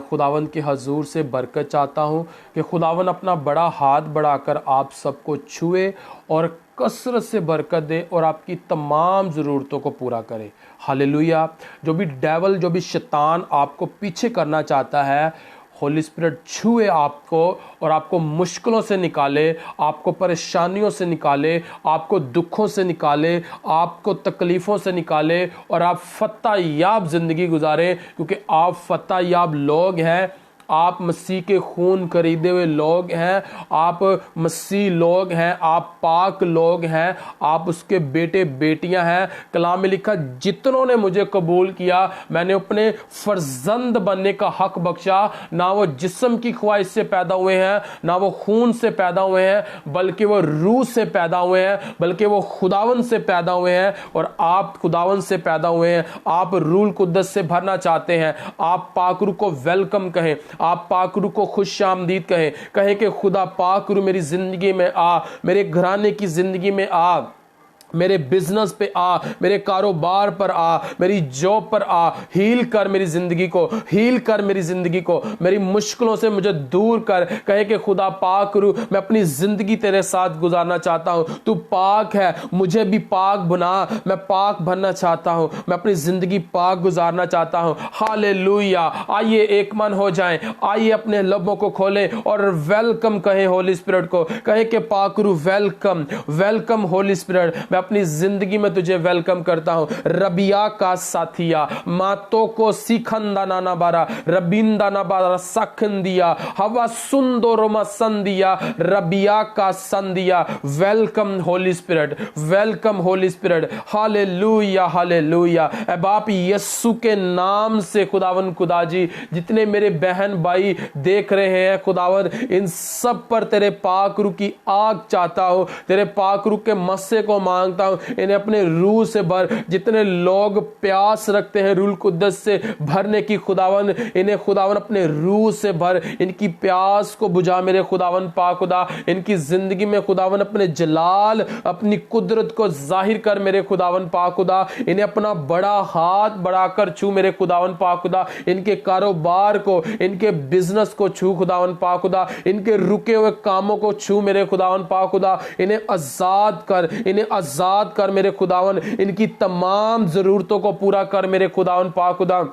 खुदावन के हजूर से बरकत चाहता हूं कि खुदावन अपना बड़ा हाथ बढ़ाकर आप सबको छुए और कसरत से बरकत दे और आपकी तमाम ज़रूरतों को पूरा करे। हालेलुया। जो भी डेवल, जो भी शैतान आपको पीछे करना चाहता है, होली स्पिरिट छुए आपको और आपको मुश्किलों से निकाले, आपको परेशानियों से निकाले, आपको दुखों से निकाले, आपको तकलीफ़ों से निकाले और आप फतह याब ज़िंदगी गुजारें, क्योंकि आप फतह याब लोग हैं। आप मसीह के खून खरीदे हुए लोग हैं, आप मसीह लोग हैं, आप पाक लोग हैं, आप उसके बेटे बेटियां हैं। कलाम में लिखा, जितनों ने मुझे कबूल किया मैंने अपने फर्जंद बनने का हक बख्शा। ना वो जिस्म की ख्वाहिश से पैदा हुए हैं, ना वो खून से पैदा हुए हैं, बल्कि वो रूह से पैदा हुए हैं, बल्कि वो खुदावन से पैदा हुए हैं। और आप खुदावन से पैदा हुए हैं, आप रूह कुद्दस से भरना चाहते हैं। आप पाक रूह को वेलकम कहें, आप पाक रूह को खुश आमदीद कहें कि खुदा पाक रूह मेरी जिंदगी में आ, मेरे घराने की जिंदगी में आ, मेरे बिजनेस पे आ, मेरे कारोबार पर आ, मेरी जॉब पर आ। हील कर मेरी जिंदगी को, हील कर मेरी जिंदगी को, मेरी मुश्किलों से मुझे दूर कर। कहे कि खुदा पाक रूह मैं अपनी जिंदगी तेरे साथ गुजारना चाहता हूं, तू पाक है, मुझे भी पाक बना, मैं पाक बनना चाहता हूं, मैं अपनी जिंदगी पाक गुजारना चाहता हूं। हालेलुया। आइए एक मन हो जाएं, आइए अपने लबों को खोलें और वेलकम कहें होली स्पिरिट को। कहे कि पाक रूह वेलकम, वेलकम होली स्पिरिट। मैं अपनी जिंदगी में तुझे वेलकम करता हूं। रबिया का साथिया मातो को सिखंदा नाना बारा रबिंदा ना बारा सखंदिया हवा सुंदरोमा संदिया रबिया का संदिया। Welcome holy spirit, welcome holy spirit. Hallelujah hallelujah. ए बाप यीशु के नाम से खुदावन खुदा जी, जितने मेरे बहन भाई देख रहे हैं खुदावन, इन सब पर तेरे पाक रूह की आग चाहता हूं, तेरे पाक रूह के मस्से को मांगता हूं। इन्हें अपने रूह से भर। जितने लोग प्यास रखते हैं रूह कुद्दस से भरने की खुदावन, इन्हें खुदावन अपने रूह से भर। इनकी प्यास को बुझा मेरे खुदावन पाक खुदा। इनकी जिंदगी में खुदावन अपने जलाल, अपनी कुदरत को जाहिर कर मेरे खुदावन पाक खुदा। इन्हें अपना बड़ा हाथ बढ़ाकर छू मेरे खुदावन पाक खुदा। इनके कारोबार को, इनके बिजनेस को छू खुदावन पाक खुदा। इनके रुके हुए कामों को छू मेरे खुदावन पाक खुदा। इन्हें आजाद कर, इन्हें आजाद कर मेरे खुदावन। इनकी तमाम जरूरतों को पूरा कर मेरे खुदावन पाक खुदा।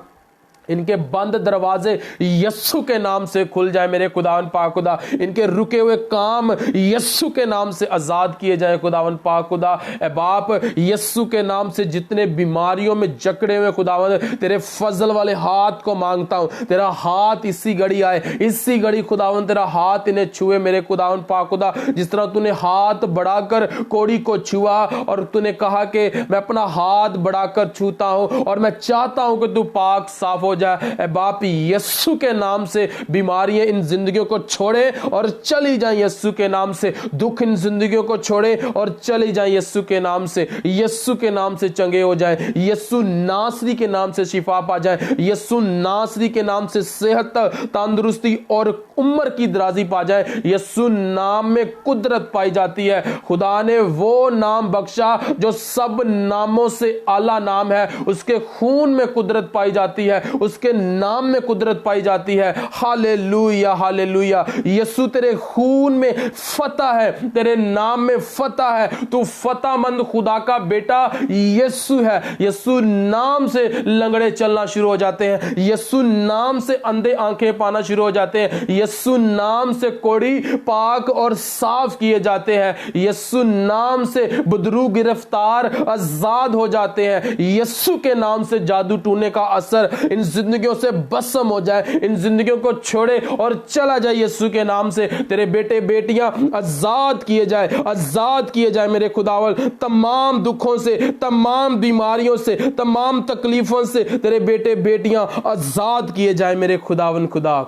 इनके बंद दरवाजे यस्सु के नाम से खुल जाए मेरे खुदावन पाक खुदा। इनके रुके हुए काम यस्सु के नाम से आजाद किए जाए खुदावन पाक खुदा। ए बाप यस्सु के नाम से जितने बीमारियों में जकड़े हुए खुदावन, तेरे फजल वाले हाथ को मांगता हूं। तेरा हाथ इसी घड़ी आए, इसी घड़ी खुदावन तेरा हाथ इन्हें छुए मेरे खुदावन पाक खुदा। जिस तरह तूने हाथ बढ़ाकर कोड़ी को छुआ और तूने कहा कि मैं अपना हाथ बढ़ाकर छूता हूं और मैं चाहता हूं कि तू पाक साफ हो जाए। बाप यीशु के नाम से बीमारियां इन जिंदगियों को छोड़े और चली जाए यीशु के नाम से। दुख इन जिंदगियों को छोड़े और चली जाए यीशु के नाम से। यीशु के नाम से चंगे हो जाए। यीशु नासरी के नाम से शिफा पा जाए। यीशु नासरी के नाम से सेहत, तंदुरुस्ती और उम्र की दराजी पा जाए। यीशु नाम में कुदरत पाई जाती है। खुदा ने वो नाम बख्शा जो सब नामों से आला नाम है। उसके खून में कुदरत पाई जाती है, उसके नाम में कुदरत पाई जाती है। Hallelujah hallelujah. यीशु तेरे खून में फतह है, तेरे नाम में फतह है। तू फतहमंद खुदा का बेटा यीशु है। यीशु नाम से लंगड़े चलना शुरू हो जाते हैं। यीशु नाम से अंधे आंखें पाना शुरू हो जाते हैं। यीशु नाम से कोढ़ी पाक और साफ किए जाते हैं। यीशु नाम से बुदरू गिरफ्तार आजाद हो जाते हैं। यीशु के नाम से जादू टूने का असर इन जिंदगियों से भस्म हो जाए। इन जिंदगियों को छोड़े और चला जाए यीशु के नाम से। तेरे बेटे बेटियां आजाद किए जाए, आजाद किए जाए मेरे खुदावल। तमाम दुखों से, तमाम बीमारियों से, तमाम तकलीफों से तेरे बेटे बेटियां आजाद किए जाए मेरे खुदावन खुदा।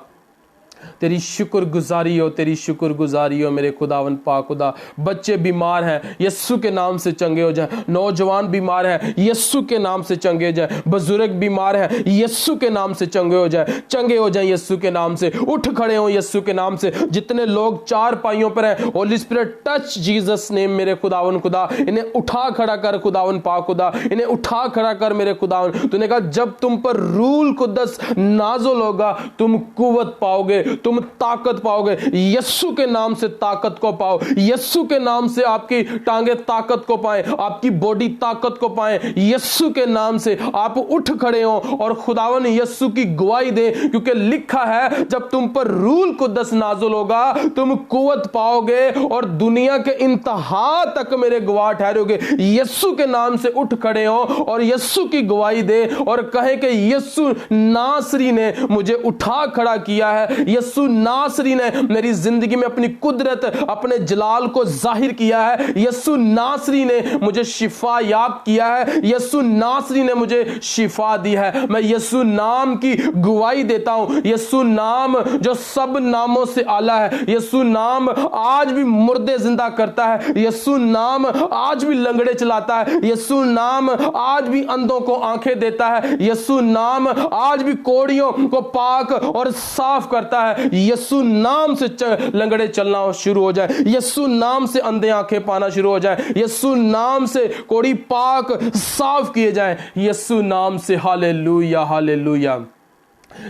तेरी शुक्रगुजारी हो, तेरी शुक्रगुजारी हो मेरे खुदावन पाक खुदा। बच्चे बीमार हैं, यीशु के नाम से चंगे हो जाए। नौजवान बीमार हैं, यीशु के नाम से चंगे हो जाए। बुजुर्ग बीमार हैं, यीशु के नाम से चंगे हो जाए, चंगे हो जाए यीशु के नाम से। उठ खड़े हो यीशु के नाम से। जितने लोग चार पाइयों पर हैं, Holi spirit touch Jesus name मेरे खुदावन खुदा। इन्हें उठा खड़ा कर खुदावन पाक खुदा। इन्हें उठा खड़ा कर मेरे खुदावन। तूने कहा जब तुम पर रूल कुद्दस नाज़िल होगा तुम कुव्वत पाओगे, तुम ताकत पाओगे। यीशु के नाम से ताकत को पाओ। यीशु के नाम से आपकी टांगे ताकत को पाएं, आपकी बॉडी ताकत को पाएं। यीशु के नाम से आप उठ खड़े हो और खुदावन यीशु की गवाही दे, क्योंकि लिखा है जब तुम पर रूल कुद्दस नाज़िल होगा तुम कुव्वत पाओगे और दुनिया के इंतहा तक मेरे गवाह ठहरोगे। यीशु के नाम से उठ खड़े हो और यीशु की गवाही दे और कहे कि यीशु नासरी ने मुझे उठा खड़ा किया है। यीशु नासरी ने मेरी जिंदगी में अपनी कुदरत, अपने जलाल को जाहिर किया है। यीशु नासरी ने मुझे शिफा याब किया है। यीशु नासरी ने मुझे शिफा दी है। मैं यीशु नाम की गवाही देता हूं। यीशु नाम जो सब नामों से आला है। यीशु नाम आज भी मुर्दे जिंदा करता है। यीशु नाम आज भी लंगड़े चलाता है। यीशु नाम आज भी अंधों को आंखें देता है। यीशु नाम आज भी कोढ़ियों को पाक और साफ करता है। यीशु नाम से लंगड़े चलना शुरू हो जाए। यीशु नाम से अंधे आंखें पाना शुरू हो जाए। यीशु नाम से कोढ़ी पाक साफ किए जाए। यीशु नाम से हालेलुया हालेलुया।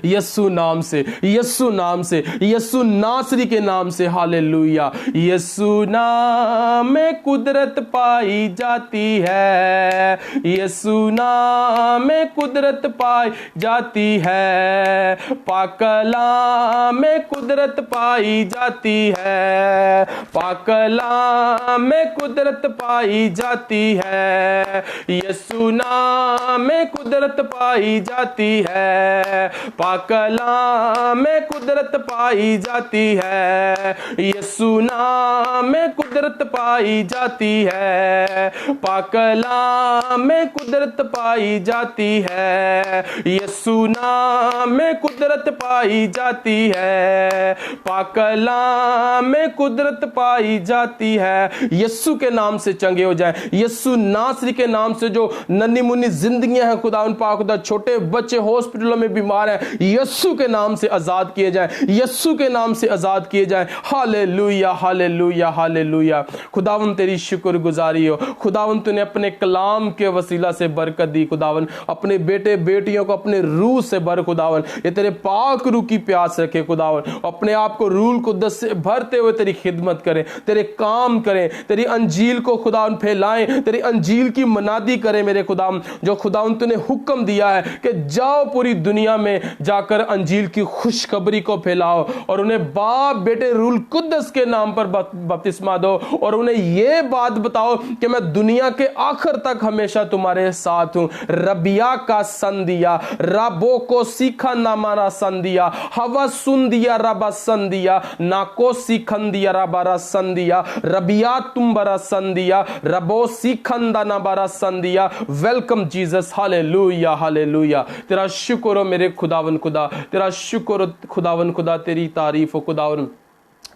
यस्सु नाम से, यस्सु नाम से, यस्सु नासरी के नाम से। हालेलुया। यस्सु नाम में कुदरत पाई जाती है, यस्सु नाम में कुदरत पाई जाती है, पाक कलाम में कुदरत पाई जाती है, पाक कलाम में कुदरत पाई जाती है, यस्सु नाम में कुदरत पाई जाती है, पाक कलाम में कुदरत पाई जाती है, यस्सु नाम में कुदरत पाई जाती है, पाक कलाम में कुदरत पाई जाती है, यस्सु नाम में कुदरत पाई जाती है, पाक कलाम में कुदरत पाई जाती है। यस्सु के नाम से चंगे हो जाए, यस्सु नासरी के नाम से जो नन्ही मुन्नी जिंदगियां हैं खुदा उन पाक खुदा, छोटे बच्चे हॉस्पिटलों में बीमार हैं, यस्सु के नाम से आजाद किए जाएं, यस्सु के नाम से आजाद किए जाएं। Hallelujah, hallelujah, hallelujah. खुदावन तेरी शुक्रगुजारी हो। खुदावन तूने अपने कलाम के वसीला से बरकत दी खुदावन, अपने बेटे बेटियों को अपने रूह से भर खुदावन, ये तेरे पाक रूह की प्यास रखे खुदावन, अपने आप को रूह कुद्दस से भरते हुए तेरी खिदमत करें, तेरे काम करें, तेरी अंजील को खुदावन फैलाएं, तेरी अंजील की मनादी करें मेरे खुदावन, जो खुदावन तूने हुक्म दिया है कि जाओ पूरी दुनिया में जाकर अंजील की खुशखबरी को फैलाओ और उन्हें बाप बेटे रूह कुद्दस के नाम पर बपतिस्मा दो और उन्हें यह बात बताओ कि मैं दुनिया के आखिर तक हमेशा तुम्हारे साथ हूं। रबिया का संदिया, रबो को सीखा नामारा संदिया, हवा सुंदिया रबा संदिया, नाको सीखंदिया रबारा संदिया, रबिया तुम्बरा संदिया, रबो सीखंदा नाबारा संदिया। Welcome Jesus. Hallelujah, hallelujah. तेरा शुक्र हो मेरे खुदावन खुदा, तेरा शुक्र खुदावन खुदा, तेरी तारीफ हो खुदावन।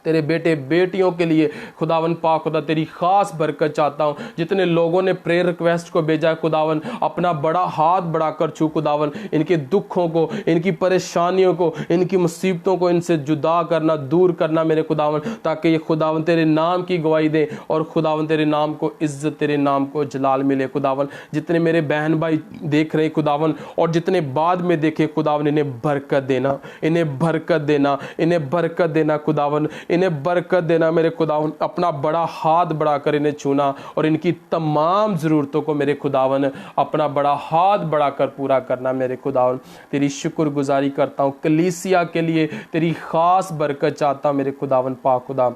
तेरे बेटे बेटियों के लिए खुदावन पाक खुदा तेरी खास बरकत चाहता हूं। जितने लोगों ने प्रेयर रिक्वेस्ट को भेजा है खुदावन, अपना बड़ा हाथ बढ़ाकर छू खुदावन, इनके दुखों को, इनकी परेशानियों को, इनकी मुसीबतों को इनसे जुदा करना, दूर करना मेरे खुदावन, ताकि ये खुदावन तेरे नाम की गवाही दे और खुदावन तेरे नाम को इज्जत, तेरे नाम को जलाल मिले खुदावन। जितने मेरे बहन भाई देख रहे खुदावन और जितने बाद में देखे खुदावन, इन्हें बरकत देना, इन्हें बरकत देना, इन्हें बरकत देना खुदावन, इन्हें बरकत देना मेरे खुदावन। अपना बड़ा हाथ बढ़ाकर इन्हें छूना और इनकी तमाम ज़रूरतों को मेरे खुदावन अपना बड़ा हाथ बढ़ाकर पूरा करना मेरे खुदावन। तेरी शुक्रगुजारी करता हूँ, कलीसिया के लिए तेरी खास बरकत चाहता हूँ मेरे खुदावन पाक खुदा।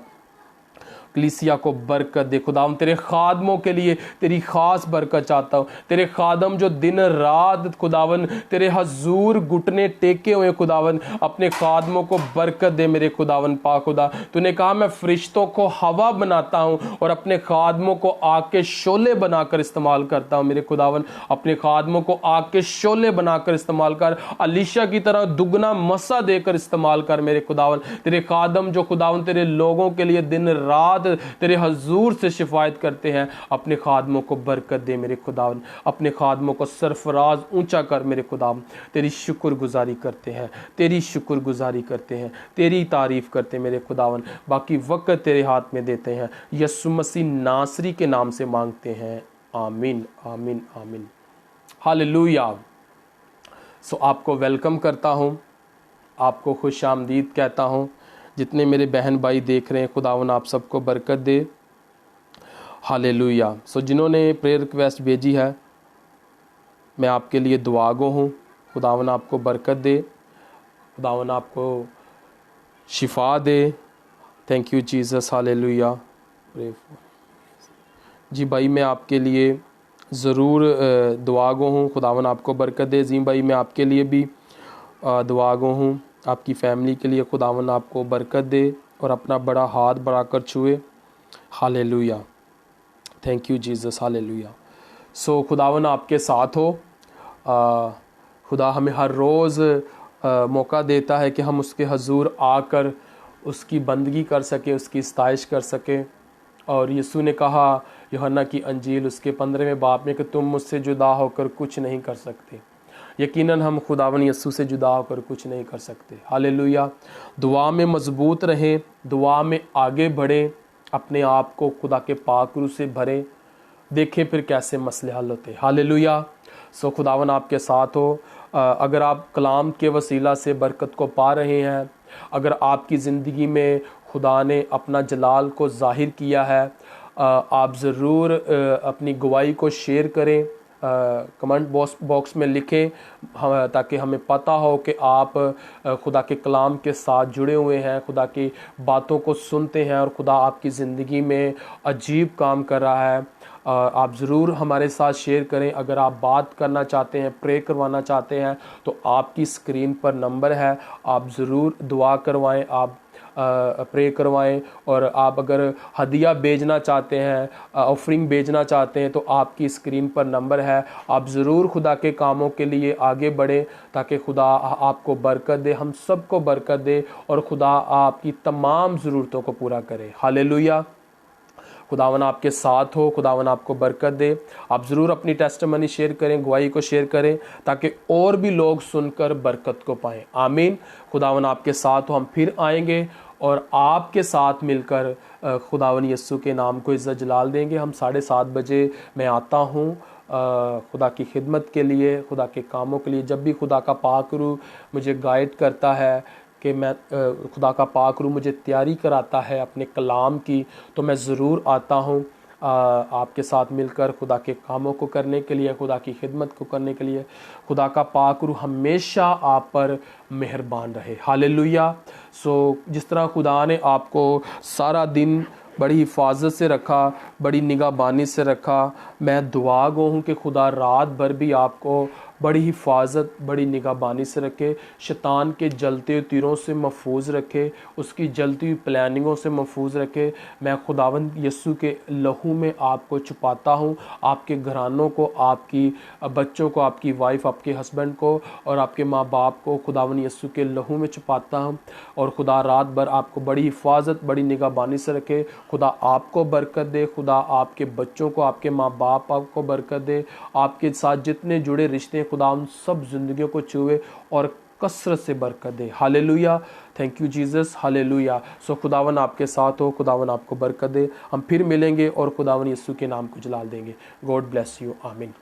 कलीसिया को बरकत दे खुदावन, तेरे खादमों के लिए तेरी खास बरकत चाहता हूँ। तेरे खादम जो दिन रात खुदावन तेरे हजूर घुटने टेके हुए खुदावन, अपने खादमों को बरकत दे मेरे खुदावन पाक खुदा। तूने कहा मैं फरिश्तों को हवा बनाता हूँ और अपने खादमों को आग के शोले बनाकर इस्तेमाल करता हूँ मेरे खुदावन। अपने खादमों को आग के शोले बनाकर इस्तेमाल कर, अलीशा की तरह दुगना मसा देकर इस्तेमाल कर मेरे खुदावन। तेरे खादम जो खुदावन तेरे लोगों के लिए दिन रात तेरे हजूर से शिफायत करते हैं, अपने खादमों को बरकत दे मेरे खुदावन, अपने खादमों को सरफराज ऊंचा कर मेरे खुदावन। तेरी शुक्रगुजारी करते हैं, तेरी शुक्रगुजारी करते हैं, तेरी तारीफ करते हैं मेरे खुदावन। बाकी वक्त तेरे हाथ में देते हैं, यस्सु मसीह नासरी के नाम से मांगते हैं। आमीन, आमीन, आमीन। हालेलुया। सो आपको वेलकम करता हूं, आपको खुश आमदीद कहता हूं। जितने मेरे बहन भाई देख रहे हैं खुदावन आप सबको बरकत दे। हालेलुया। सो जिन्होंने प्रेयर रिक्वेस्ट भेजी है, मैं आपके लिए दुआगो हूँ। खुदावन आपको बरकत दे, खुदावन आपको शिफा दे। Thank you Jesus. हालेलुया। जी भाई मैं आपके लिए ज़रूर दुआगो हूँ, खुदावन आपको बरकत दे। जी भाई मैं आपके लिए भी दुआगो हूँ, आपकी फैमिली के लिए खुदावन आपको बरकत दे और अपना बड़ा हाथ बढ़ाकर छुए। Hallelujah. Thank you Jesus. Hallelujah. So खुदावन आपके साथ हो। खुदा हमें हर रोज़ मौका देता है कि हम उसके हजूर आकर उसकी बंदगी कर सके, उसकी सताइश कर सके। और यीशु ने कहा यूहन्ना की अंजील उसके 15वें बाब में कि तुम मुझसे जुदा होकर कुछ नहीं कर सकते। यकीनन हम खुदावन यीशु से जुदा होकर कुछ नहीं कर सकते। हालेलुया। दुआ में मजबूत रहें, दुआ में आगे बढ़ें, अपने आप को खुदा के पाक रूह से भरें, देखें फिर कैसे मसले हल होते। हालेलुया। सो खुदावन आपके साथ हो। अगर आप कलाम के वसीला से बरकत को पा रहे हैं, अगर आपकी ज़िंदगी में खुदा ने अपना जलाल को ज़ाहिर किया है, आप ज़रूर अपनी गवाही को शेयर करें, कमेंट बॉक्स में लिखें, ताकि हमें पता हो कि आप खुदा के कलाम के साथ जुड़े हुए हैं, खुदा की बातों को सुनते हैं और खुदा आपकी ज़िंदगी में अजीब काम कर रहा है। आप ज़रूर हमारे साथ शेयर करें। अगर आप बात करना चाहते हैं, प्रे करवाना चाहते हैं, तो आपकी स्क्रीन पर नंबर है, आप ज़रूर दुआ करवाएं, आप प्रे करवाएं। और आप अगर हदिया भेजना चाहते हैं, ऑफरिंग भेजना चाहते हैं, तो आपकी स्क्रीन पर नंबर है, आप ज़रूर खुदा के कामों के लिए आगे बढ़ें, ताकि खुदा आपको बरकत दे, हम सबको बरकत दे और खुदा आपकी तमाम ज़रूरतों को पूरा करे। हालेलुया। खुदावन आपके साथ हो, खुदावन आपको बरकत दे। आप ज़रूर अपनी टेस्टिमनी शेयर करें, गवाही को शेयर करें, ताकि और भी लोग सुनकर बरकत को पाएं। आमीन। खुदावन आपके साथ हो। हम फिर आएंगे और आपके साथ मिलकर खुदावन यीशु के नाम को इज़्ज़त जलाल देंगे। हम 7:30 बजे मैं आता हूँ खुदा की खिदमत के लिए, खुदा के कामों के लिए। जब भी खुदा का पाक रूह मुझे गाइड करता है कि मैं खुदा का पाक रूह मुझे तैयारी कराता है अपने कलाम की, तो मैं ज़रूर आता हूँ आपके साथ मिलकर खुदा के कामों को करने के लिए, खुदा की खिदमत को करने के लिए। खुदा का पाक रूह हमेशा आप पर मेहरबान रहे। हालेलुया। जिस तरह खुदा ने आपको सारा दिन बड़ी हिफाजत से रखा, बड़ी निगाहबानी से रखा, मैं दुआ गो हूँ कि खुदा रात भर भी आपको बड़ी हिफाजत, बड़ी निगाहबानी से रखे, शैतान के जलते हुए तीरों से महफूज रखे, उसकी जलती हुई प्लानिंगों से महफूज रखे। मैं खुदावंद यीशु के लहू में आपको छुपाता हूँ, आपके घरानों को, आपकी बच्चों को, आपकी वाइफ, आपके हस्बैंड को और आपके माँ बाप को खुदावंद यीशु के लहू में छुपाता हूँ। और खुदा रात भर आपको बड़ी हिफाजत, बड़ी निगाहबानी से रखे। खुदा आपको बरकत दे, खुदा आपके बच्चों को, आपके माँ बाप को बरकत दे, आपके साथ जितने जुड़े रिश्ते हैं खुदा उन सब जिंदगियों को छुए और कसरत से बरकत दे। Hallelujah. Thank you Jesus. Hallelujah. खुदावन आपके साथ हो, खुदावन आपको बरकत दे। हम फिर मिलेंगे और खुदावन यीशु के नाम को जलाल देंगे। God bless you. आमीन।